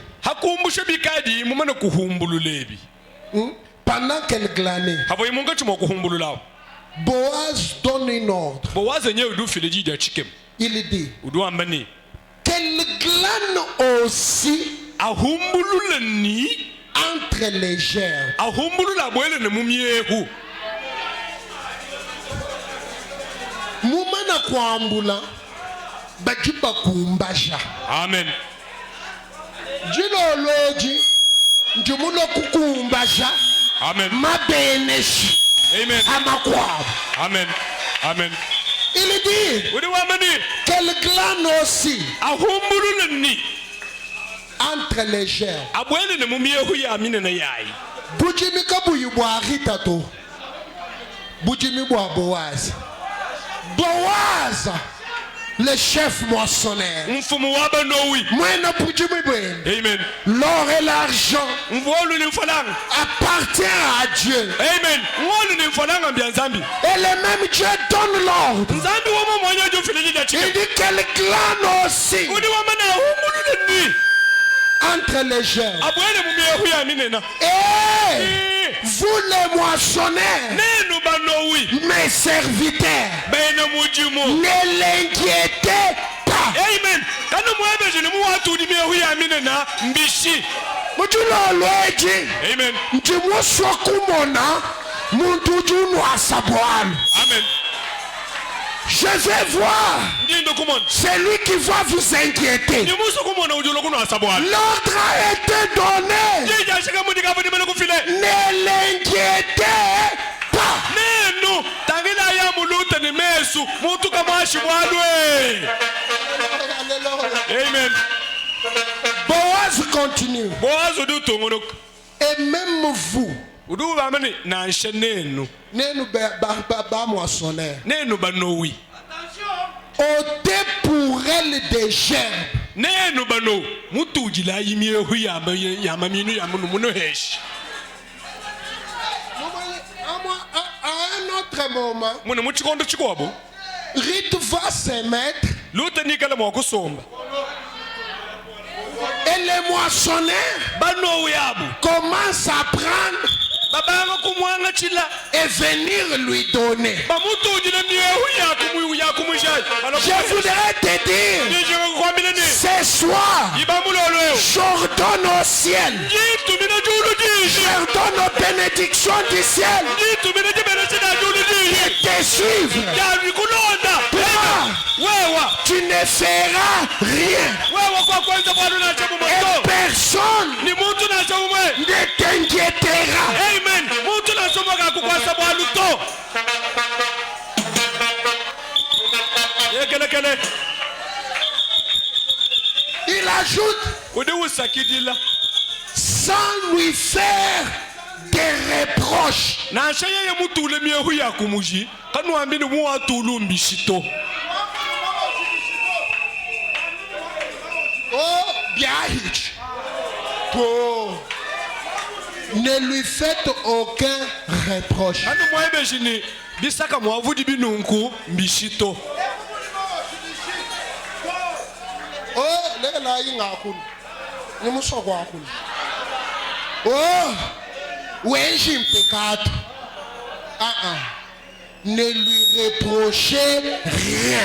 pendant qu'elle glanait, Boaz donne un ordre. Il dit qu'elle glane aussi entre les gerbes. Mumana kwambula bajiba kumbasha. Amen. Jino loji njumulo kukumbasha. Amen. Mabeneshi. Amen. Amakwab. Amen. Amen. Il dit qu'elle glane aussi entre les gerbes. Bujimi kabuyu bwa Ritato. Bujimi bwa Boaz. Boaz, le chef moissonneur. Amen. L'or et l'argent appartient à Dieu. Amen. Et le même Dieu donne l'ordre. Il dit qu'elle glane aussi entre les gerbes. Et vous les moissonneurs, mes serviteurs, ne l'inquiétez pas. Amen. Amen. Amen. Je vais voir celui qui va vous inquiéter. L'ordre a été donné. Ne l'inquiétez pas. Amen. Boaz continue. Et même vous, ôtez pour elle des gerbes. À un autre moment, Ruth va se mettre et les moissonneurs commencent à prendre et venir lui donner. Je voudrais te dire, ce soir, j'ordonne au ciel, j'ordonne aux bénédictions du ciel de te suivre. Tu ne feras rien. Et personne ne t'inquiétera. Amen. Il ajoute, sans lui faire des reproches. Oh, Biahich. Oh. Ne lui faites aucun reproche. Oh, ne lui reprochez rien.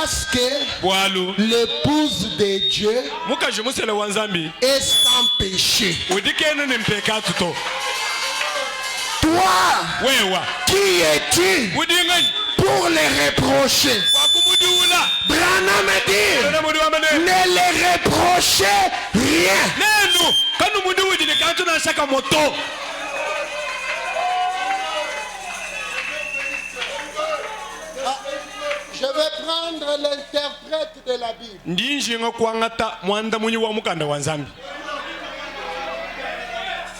Parce que l'épouse de Dieu est sans péché. Toi, qui es-tu pour les reprocher? Branham dit, ne les reprochez rien. Je vais prendre l'interprète de la Bible.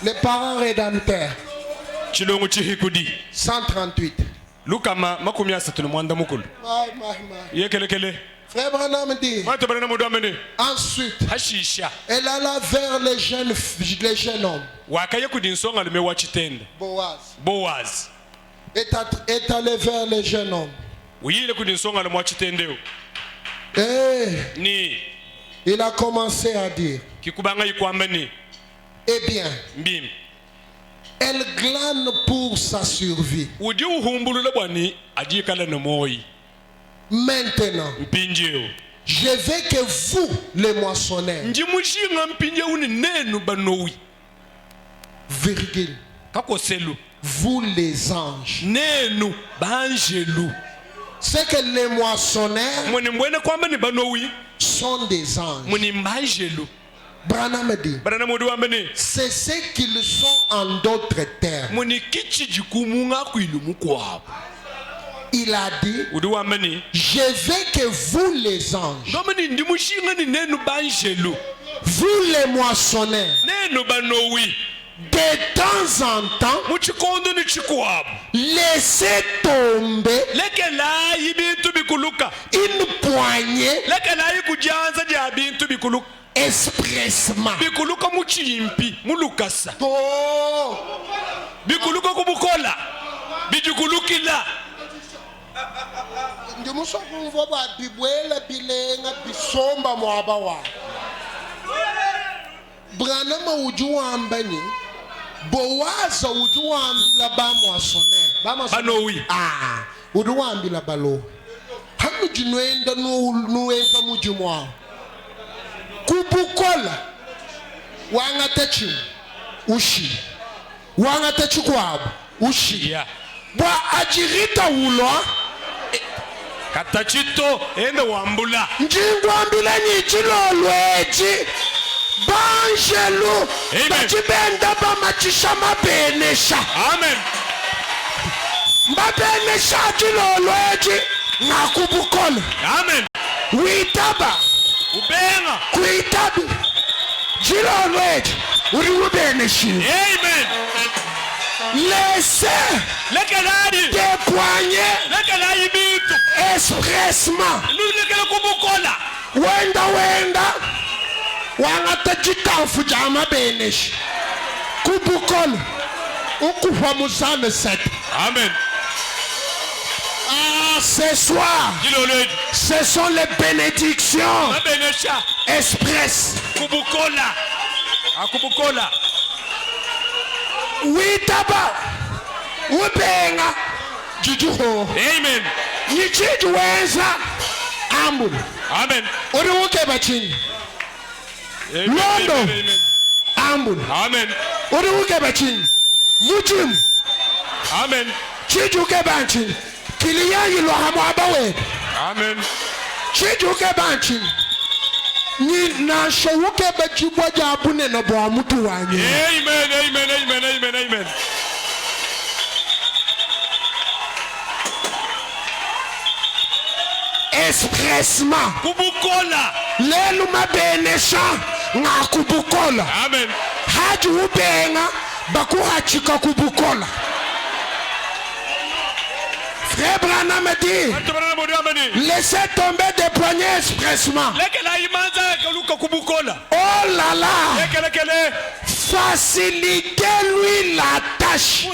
Les parents rédempteurs. 138. Frère Branham dit, ensuite, elle alla vers les jeunes hommes. Boaz est allé vers les jeunes hommes. Et il a commencé à dire, eh bien, elle glane pour sa survie. Maintenant, je veux que vous, les moissonneurs, virgule, vous les anges, c'est que les moissonneurs sont des anges. Branham dit, c'est ce qu'ils sont en d'autres termes. Il a dit, je veux que vous les anges, vous les moissonneurs, de temps en temps, laissez tomber une poignée expressement. Branham ujuambani Boaz ujuambila ba moissonneur ah ujuambila balo hamu jinwenda nuwenda mujumwa kubukola wanga techi ushi wanga techi kwabo ushi bwa ajirita ulwa katachito ende wambula njingwambila nyichilolwechi banjelu bachibenda bamachisha mabenesha amen mabenesha chilolwechi nakubukola amen witaba ubenga kuitabi chilolwechi uri ubeneshi amen laissez déployer expressement wenda wangatachitafu jama benesh kubukola ukufa musane set amen. Ce soir, ce sont les bénédictions express. Kubukola. Akubukola. Witaba. Ubenga. Jujuho. Amen. Nichijuweza. Ambul. Amen. Uruke bachini. Londo. Ambul. Amen. Uruke bachini. Mujim. Amen. Chijuke bachini. Kiliyangi lo hamabawe. Amen. Chijuke bachini. Ni na shawuke bachibwa jabune na bwa mtu wanyu. Amen. Amen. Amen. Amen. Amen. Expressement. Kubukola. Lelu mabenesha nga kubukola. Amen. Haji ubenga bakuhachika kubukola. Frère Branham dit, laissez tomber des poignets expressement. Oh là là, facilitez-lui la tâche.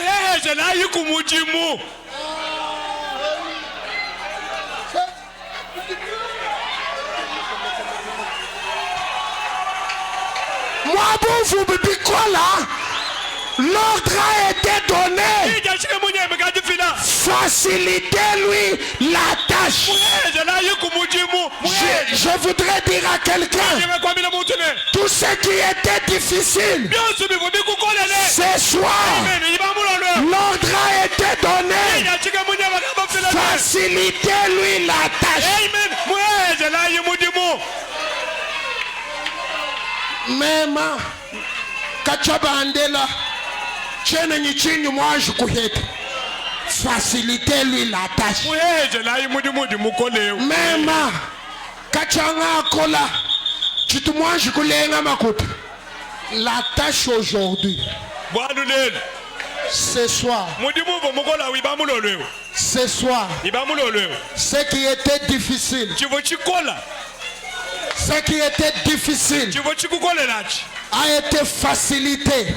Moi, vous me dites quoi là? L'ordre a été donné. Facilitez-lui la tâche. Je voudrais dire à quelqu'un, tout ce qui était difficile, ce soir, l'ordre a été donné. Facilitez-lui la tâche. Même Kachabandela, facilitez-lui la tâche. Même Kachanga Kola, la tâche aujourd'hui, ce soir, ce qui était difficile, a été facilité.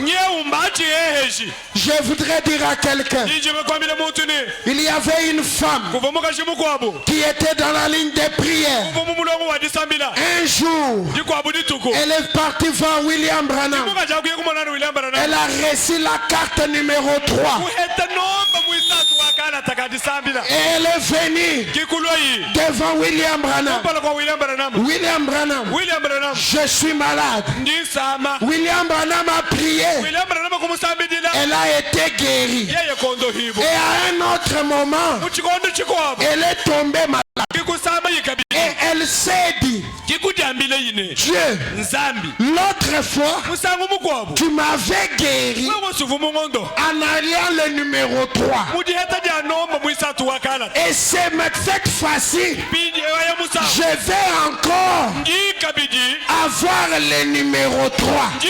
Je voudrais dire à quelqu'un, il y avait une femme qui était dans la ligne des prières. Un jour, elle est partie voir William Branham. Elle a reçu la carte numéro 3. Et elle est venue devant William Branham. William Branham, je suis malade. William Branham a prié. Elle a été guérie. Et à un autre moment, elle est tombée malade. Et elle s'est dit, Dieu, l'autre fois, tu m'avais guéri en alliant le numéro 3. Et c'est cette fois-ci, je vais encore avoir le numéro 3. Et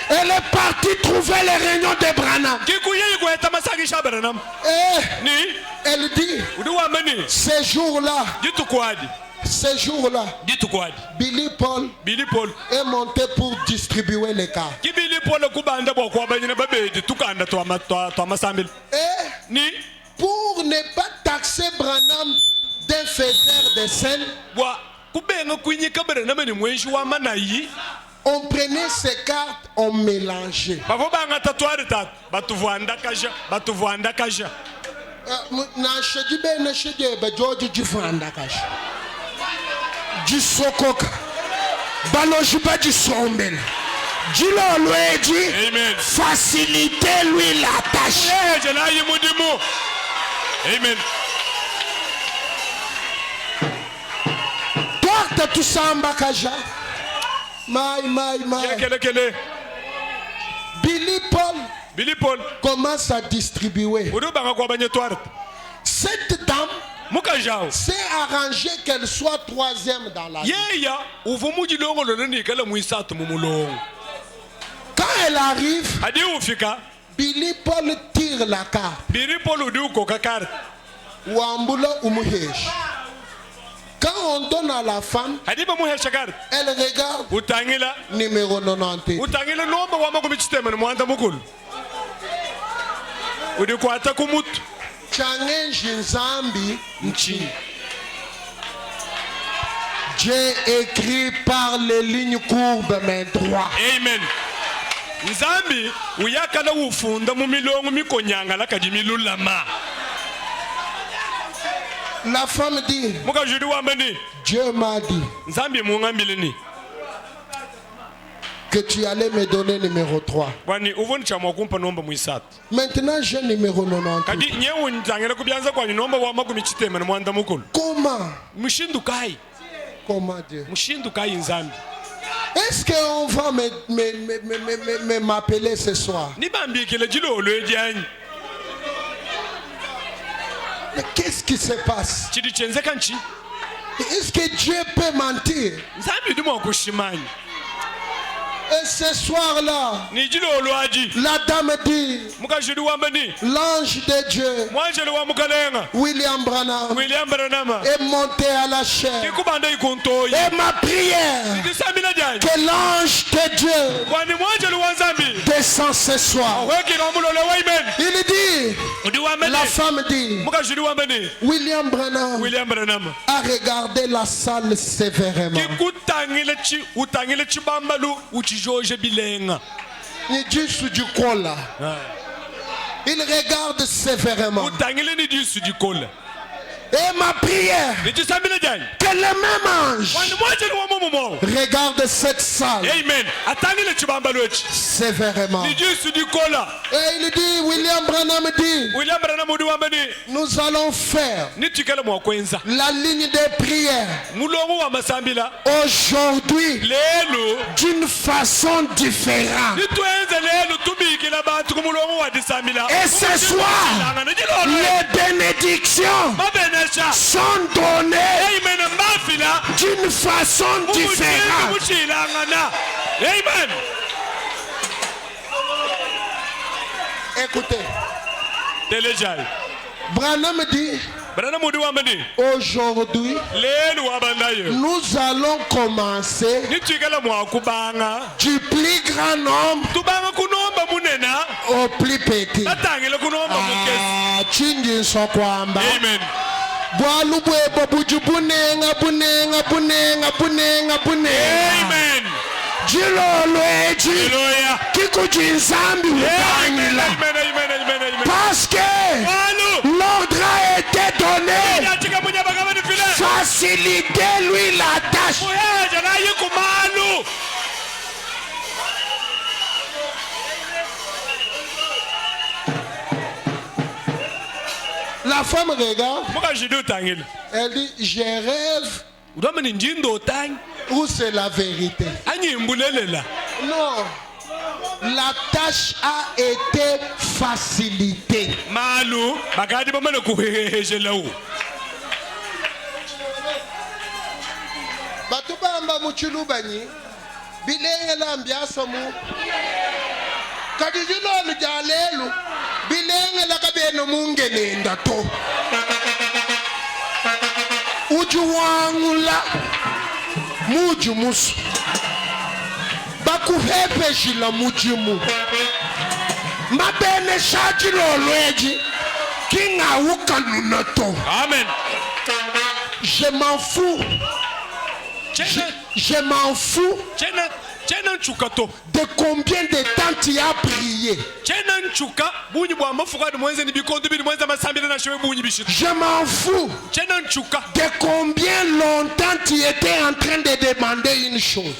elle est partie trouver les réunions de Branham. Et elle dit, ces jours-là, Billy Paul est monté pour distribuer les cartes. Et pour ne pas taxer Branham d'un faiseur de scène, on prenait ces cartes, on mélangeait. Du sokoka balojiba du sombel facilitez-lui la tâche. Amen. Porte tout ça en bakaja. Billy Paul commence à distribuer. Cette dame s'est arrangée qu'elle soit troisième dans la vie. Quand elle arrive, Billy Paul tire la carte. Wambula umuhesh. Quand on donne à la femme, elle regarde numéro 90. J'ai écrit par les lignes courbes mais droit. Amen. Nzambi uyakala ufunda mu milongo mikonyanga lakadimilulama. La femme dit, Dieu m'a dit que tu allais me donner numéro 3. Maintenant j'ai numéro 90. Comment Dieu? Est-ce qu'on va m'appeler ce soir? Mais qu'est-ce qui se passe? Est-ce que Dieu peut mentir? Et ce soir-là, la dame dit, l'ange de Dieu, William Branham, est monté à la chair. Et ma prière, que l'ange de Dieu descend ce soir. Il dit, la femme dit, William Branham a regardé la salle sévèrement. ni jisu jikola. Il regarde sévèrement. Et ma prière, que le même ange regarde cette salle sévèrement. Et il dit, William Branham dit, nous allons faire la ligne des prières aujourd'hui d'une façon différente. Et ce soir, les bénédictions sont données d'une façon différente. Amen. Écoutez, Téléjal. Branham dit, aujourd'hui, nous allons commencer du plus grand nombre au plus petit. Amen. Amen. Parce que l'ordre a été donné. Facilitez-lui la tâche. La femme regarde. Elle dit, je rêve. Ou c'est la vérité? Non. La tâche a été facilitée. Batubamba muchulubani bilenge lambiasa mu kadijilo lujalelu bilenge lakabeno mungenenda to ujuwangula mujumusu bakuhepeshila mujimu mabene shajilolweji kingawukalunato. Amen. Je m'en fous. Je m'en fous de combien de temps tu as prié. Je m'en fous de combien longtemps tu étais en train de demander une chose.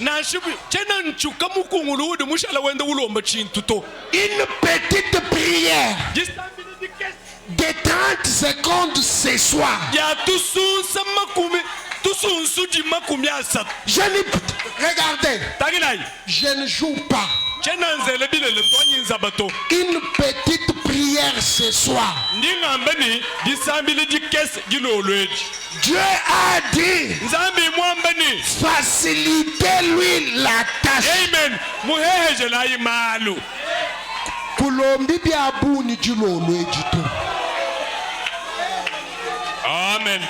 Une petite prière de 30 secondes ce soir. Je ne... Regardez, je ne joue pas. Une petite prière ce soir. Dieu a dit, facilitez-lui la tâche. Amen. Kulombi biabuni jilolo ejito. Amen.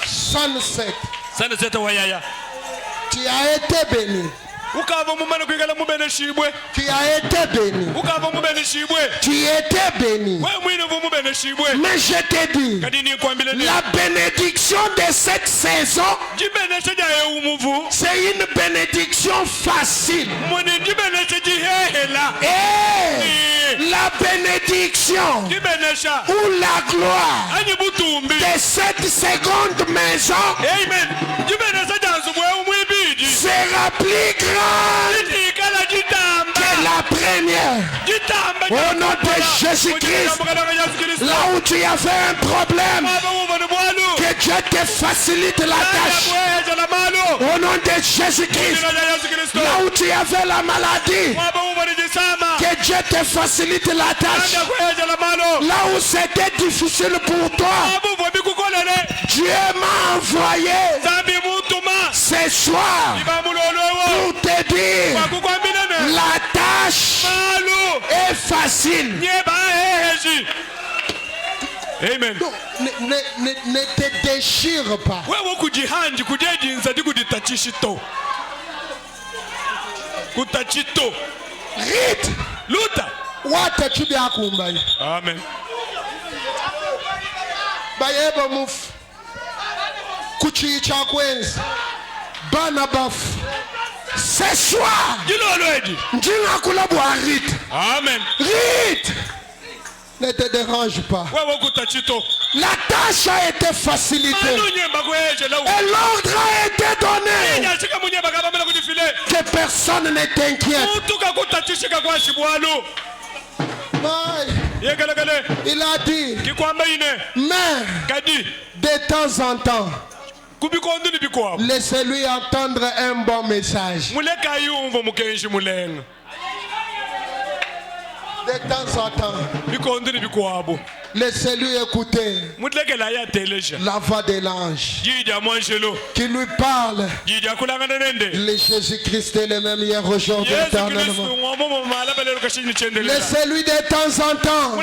Sunset. Sunset wayaya. Tu as été béni. Tu as été béni. Tu étais béni. Mais je te dis, la bénédiction de cette saison, c'est une bénédiction facile. Et la bénédiction ou la gloire de cette seconde maison sera plus grande que la première. Au nom de Jésus-Christ, là où tu avais un problème, que Dieu te facilite la tâche. Au nom de Jésus-Christ, là où tu avais la maladie, que Dieu te facilite la tâche. Là où c'était difficile pour toi, Dieu m'a envoyé ce soir pour te dire la tâche est facile. Amen. Donc, ne te déchire pas. Read. Amen. Bayeba muf kuchicha kwenzi bana bafu Ce soir, Amen. Rite. Ne te dérange pas. La tâche a été facilitée. Et l'ordre a été donné. Que personne ne t'inquiète. Il a dit, mais de temps en temps, laissez-lui entendre un bon message. De temps en temps, laissez-lui écouter la voix de l'ange qui lui parle. Le Jésus-Christ est le même hier, aujourd'hui, éternellement. Laissez-lui de temps en temps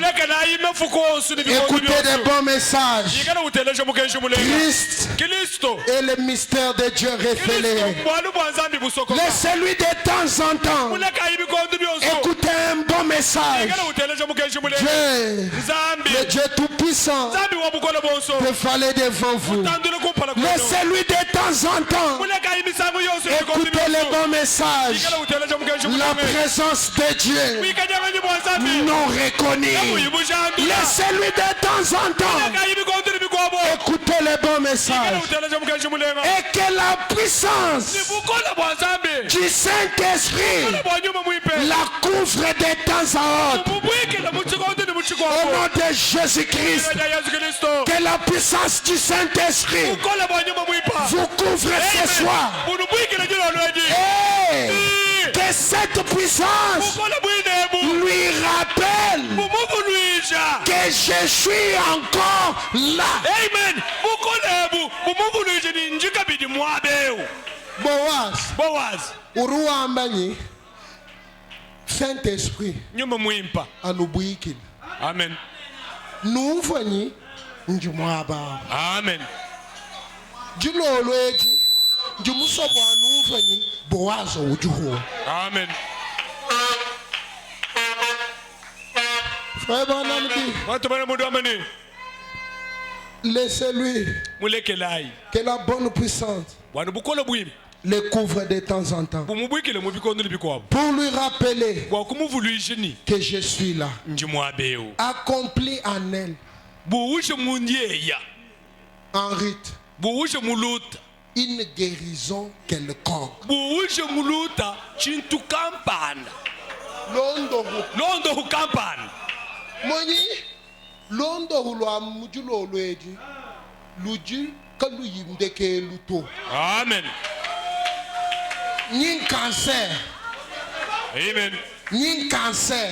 écouter des bons messages. Christ est le mystère de Dieu révélé. Laissez-lui de temps en temps écouter un bon message. Dieu, le Dieu tout-puissant, peut faller devant vous. Laissez-lui de temps en temps écouter les bons messages. La présence de Dieu non reconnue. Laissez-lui de temps en temps écouter les bons messages. Et que la puissance du Saint-Esprit la couvre de temps à autre. Au nom de Jésus-Christ, que la puissance du Saint-Esprit vous couvre ce soir. Et que cette puissance lui rappelle que je suis encore là. Amen. Boaz, Uruambani, Saint-Esprit, Anubouikil. Amen. Nous venons Njumaba. Amen. Juloloji, Jumusobo, nous venons Boaz ou Juho. Amen. Frère Banamdi, laissez-lui que la bonne puissance le couvre de temps en temps pour lui rappeler que je suis là, accompli en elle, en rite, une guérison quelconque. Londo hukampana. Moni londo hulwa mujulo lweji luji kalu yimdeke luto. Amen. Nin cancer. Amen. Nin cancer.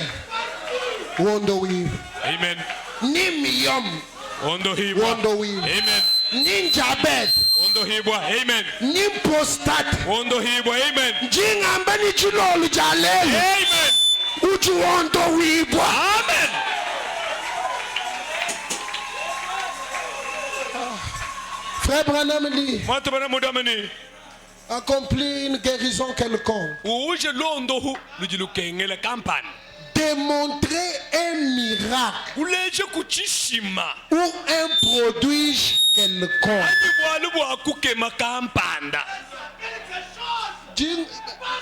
Wondo weave. Amen. Nin miyom. Wondo hibwa. Wondo weave. Amen. Nin diabetes. Wondo hibwa. Amen. Nin prostate. Wondo hibwa. Amen. Jingamba ni julolu jalele. Amen. Uju wondo weave. Amen. Frère Branham dit, accomplit une guérison quelconque. Démontrer un miracle ou un prodige quelconque.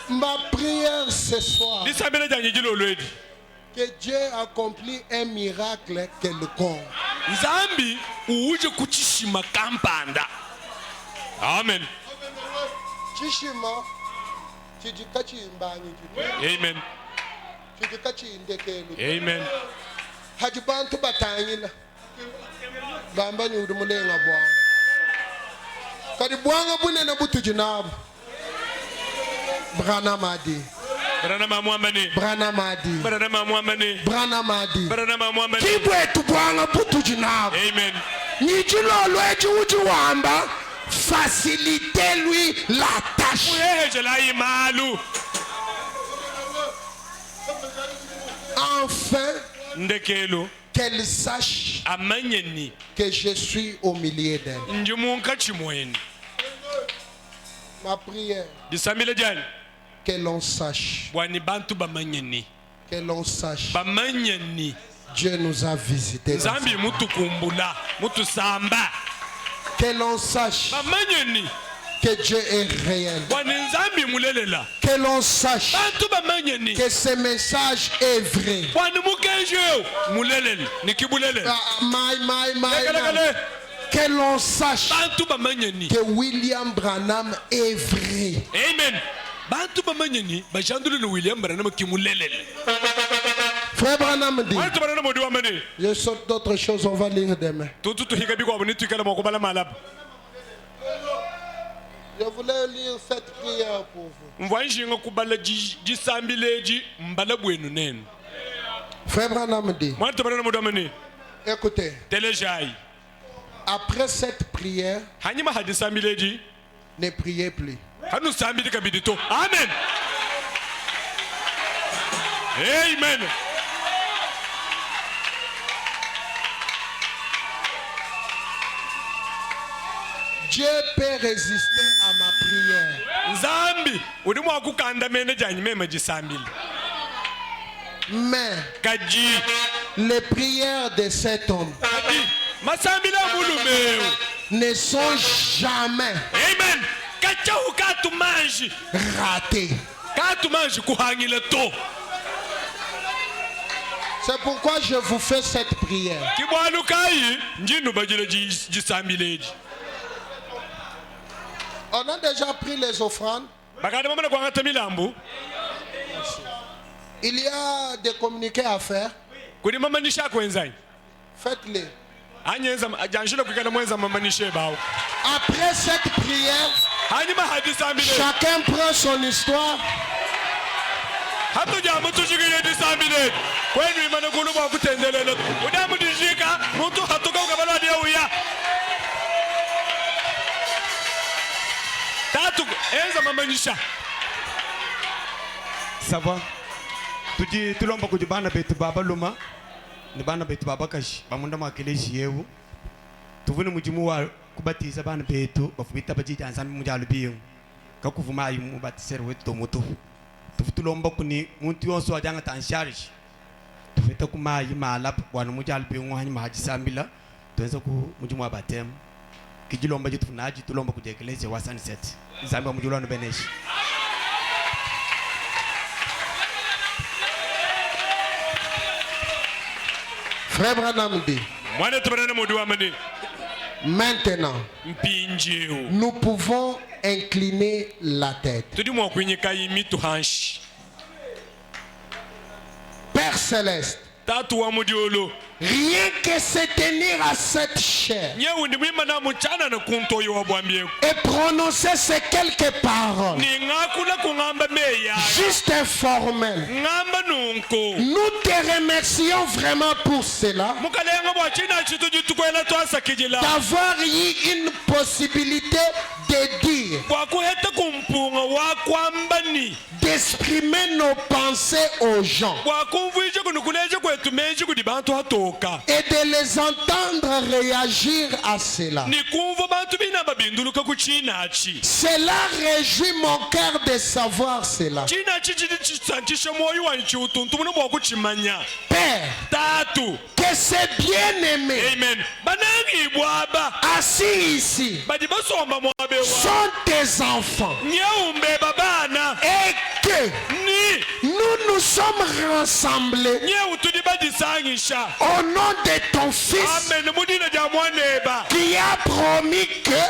Ma prière ce soir, que Dieu accomplit un miracle quelconque. Zambi uje kuchishima kampanda. Amen. Chishima chijikachi imbangi. Amen. Chijikachi indekelu. Amen. Hajibantu batangina. Bamba ni udumulenga bwana. Kadi bwanga bunene butujinabu. Branham a dit. Branham Muhammadi. Branham a dit. Branham Muhammadi. Branham a dit. Branham Muhammadi. Kibwetu bwanga butujinabu. Amen. Nijilo lweji ujiwamba. Facilitez-lui la tâche. Enfin, qu'elle sache que je suis au milieu d'elle. Ma prière, que l'on sache, que l'on sache, Dieu nous a visités. Que l'on sache que Dieu est réel. Que l'on sache que ce message est vrai. Que l'on sache que William Branham est vrai. Amen. Frère Branham dit, je saute d'autres choses, on va lire demain. Je voulais lire cette prière pour vous. Frère Branham dit, écoutez, après cette prière, ne priez plus. Amen. Amen. Dieu peut résister à ma prière. Mais les prières de cet homme ne sont jamais ratées. C'est pourquoi je vous fais cette prière. On a déjà pris les offrandes. Il y a des communiqués à faire. Faites-les. Après cette prière, chacun prend son histoire. Ça va? Tuji tulomba kujibana betu baba luma ni bana betu baba kashi bamunda makeleji yewu tuvune mujimu wa kubatiza bana betu bafubita bajija ansambi mujalu biyo kakuvuma ayi mubatisere wetu tomuto tufutulomba kuni muntu yonso ajanga tanshariji tufeta kuma ayi malap wana mujalu biyo hanyi mahaji sambila tuenza ku mujimu wa batem kijilomba jitu funaji tulomba kujekeleze wa sunset nzamba mujulano beneshi. Frère Branham dit, maintenant, nous pouvons incliner la tête. Père Céleste, rien que se tenir à cette chair et prononcer ces quelques paroles juste informelles, nous te remercions vraiment pour cela, d'avoir eu une possibilité de dire, d'exprimer nos pensées aux gens et de les entendre réagir à cela. Cela réjouit mon cœur de savoir cela. Père, que ces bien-aimés assis ici sont tes enfants et que nous nous sommes rassemblés au nom de ton Fils qui a promis que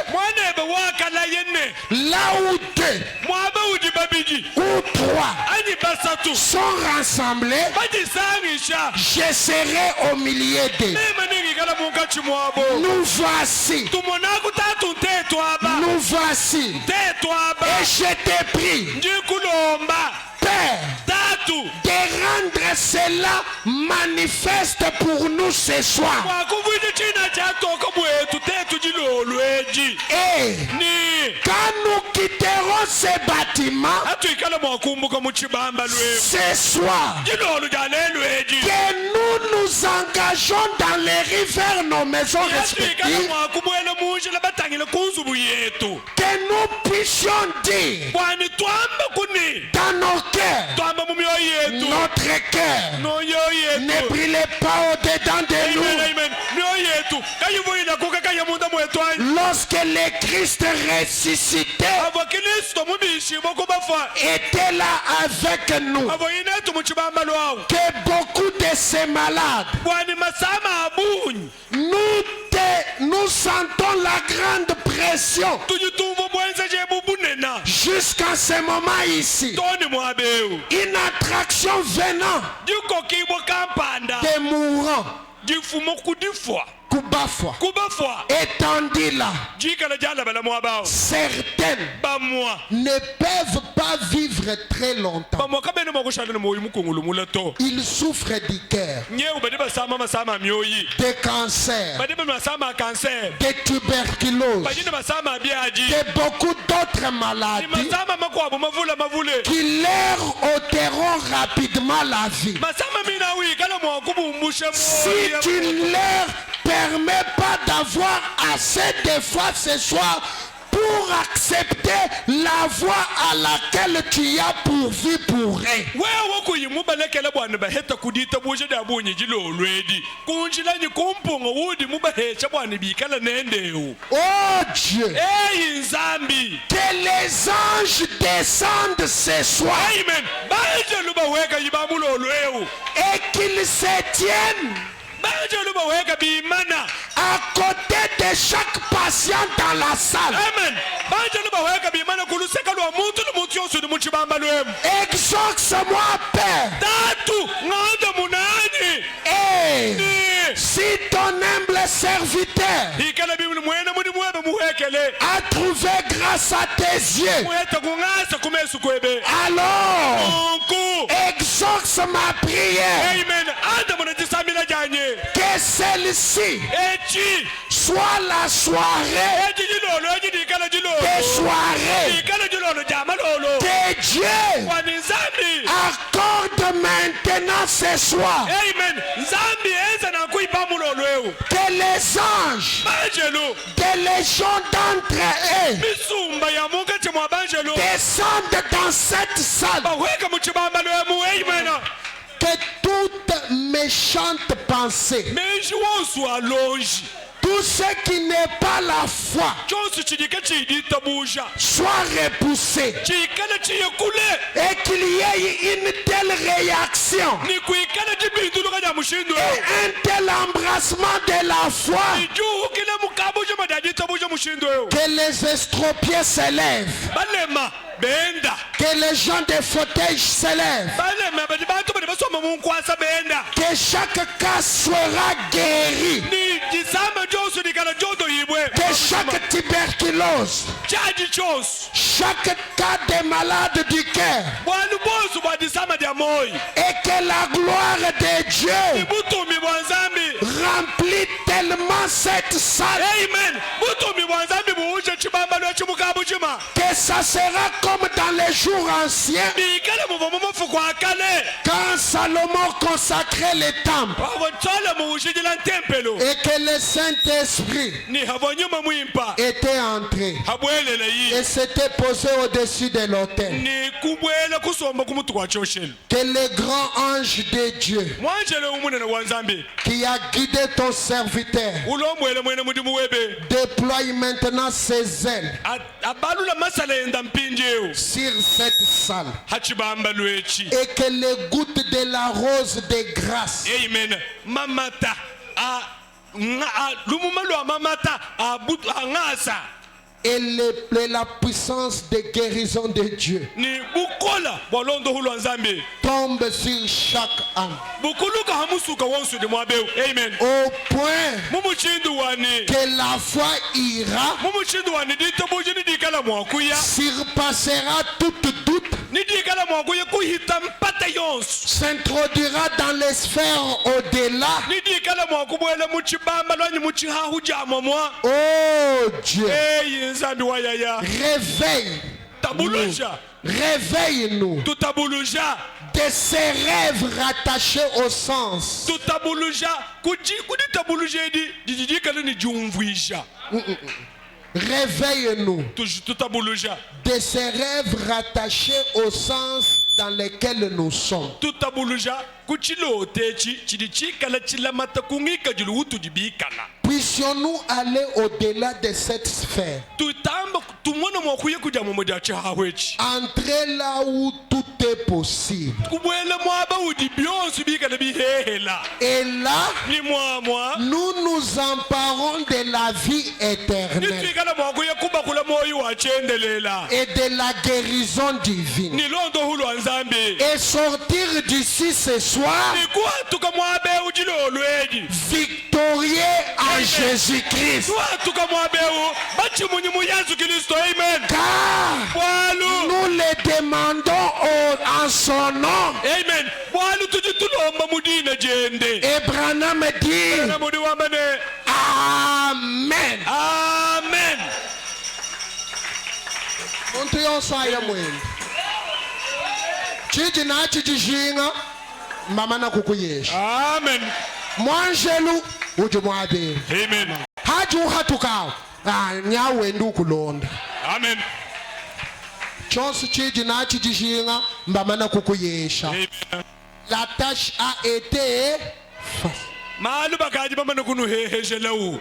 là où deux ou trois sont rassemblés, je serai au milieu d'eux. Nous voici. Nous voici. Et je te prie, Père, de rendre cela manifeste pour nous ce soir. Et quand nous quitterons ce bâtiment ce soir, que nous nous nous engageons dans les rives vers nos maisons respectives, que nous puissions dire dans nos cœurs, notre cœur ne brûlait pas au-dedans de nous. Lorsque le Christ ressuscité était là avec nous, que beaucoup de ces malades, nous sentons la grande pression jusqu'à ce moment ici. Une attraction venant des mourants, étendue là, certaines ne peuvent pas vivre très longtemps. Ils souffrent du cœur, des cancers, des tuberculoses, de beaucoup d'autres maladies qui leur ôteront rapidement la vie. Si tu ne leur permets pas d'avoir assez de foi ce soir pour accepter la voie à laquelle tu as pourvu pour eux. Oh Dieu, que les anges descendent ce soir et qu'ils se tiennent à côté de chaque patient dans la salle. Exauce-moi, Père. Et si ton humble serviteur a trouvé grâce à tes yeux, alors exauce ma prière. Que celle-ci soit la soirée des soirées que Dieu accorde maintenant ce soir. Que les anges des légions d'entre eux descendent dans cette salle. Que toute méchante pensée, tout ce qui n'est pas la foi, soit repoussé et qu'il y ait une telle réaction et un tel embrassement de la foi que les estropiés s'élèvent, que les gens des fauteuils s'élèvent, que chaque cas sera guéri, que chaque tuberculose, chaque cas de malade du cœur, et que la gloire de Dieu remplit tellement cette salle que ça sera comme dans les jours anciens quand Salomon consacrait le temple et que le Saint-Esprit était entré et s'était posé au-dessus de l'autel. Que le grand ange de Dieu qui a guidé ton serviteur déploie maintenant ses ailes sur cette salle et que les gouttes de la rose de grâce et la puissance de guérison de Dieu tombe sur chaque âme au point que la foi ira, surpassera toute doute, s'introduira dans les sphères au-delà. Oh Dieu, réveille Réveille-nous tutabuluja de ces rêves rattachés au sens. tutabuluja kuditabuluja di kala ni jumvuisha Réveille-nous tutabuluja de ces rêves rattachés au sens dans lesquels nous sommes. tutabuluja kuchilo techi chidichi kala chilamata kungika julu utu dibikana. Puissions-nous aller au-delà de cette sphère. Entrer là où tout est possible. Et là, nous nous emparons de la vie éternelle et de la guérison divine. Et sortir d'ici ce soir victorieux en Jésus-Christ. Car nous le demandons en son nom. Amen. Et Branham dit Amen. Amen. Muntu yonse ayamwenda chiji na chijishinga mama na kukuyesha. Amen. Mwanjelu uje mwabeli. Amen. Haju hatukawa nyawe ndukulonda. Amen. Chonsi chiji na chijishinga mama na kukuyesha. Amen. La tâche a été malu bakaji mama na kunu hehe jelawu.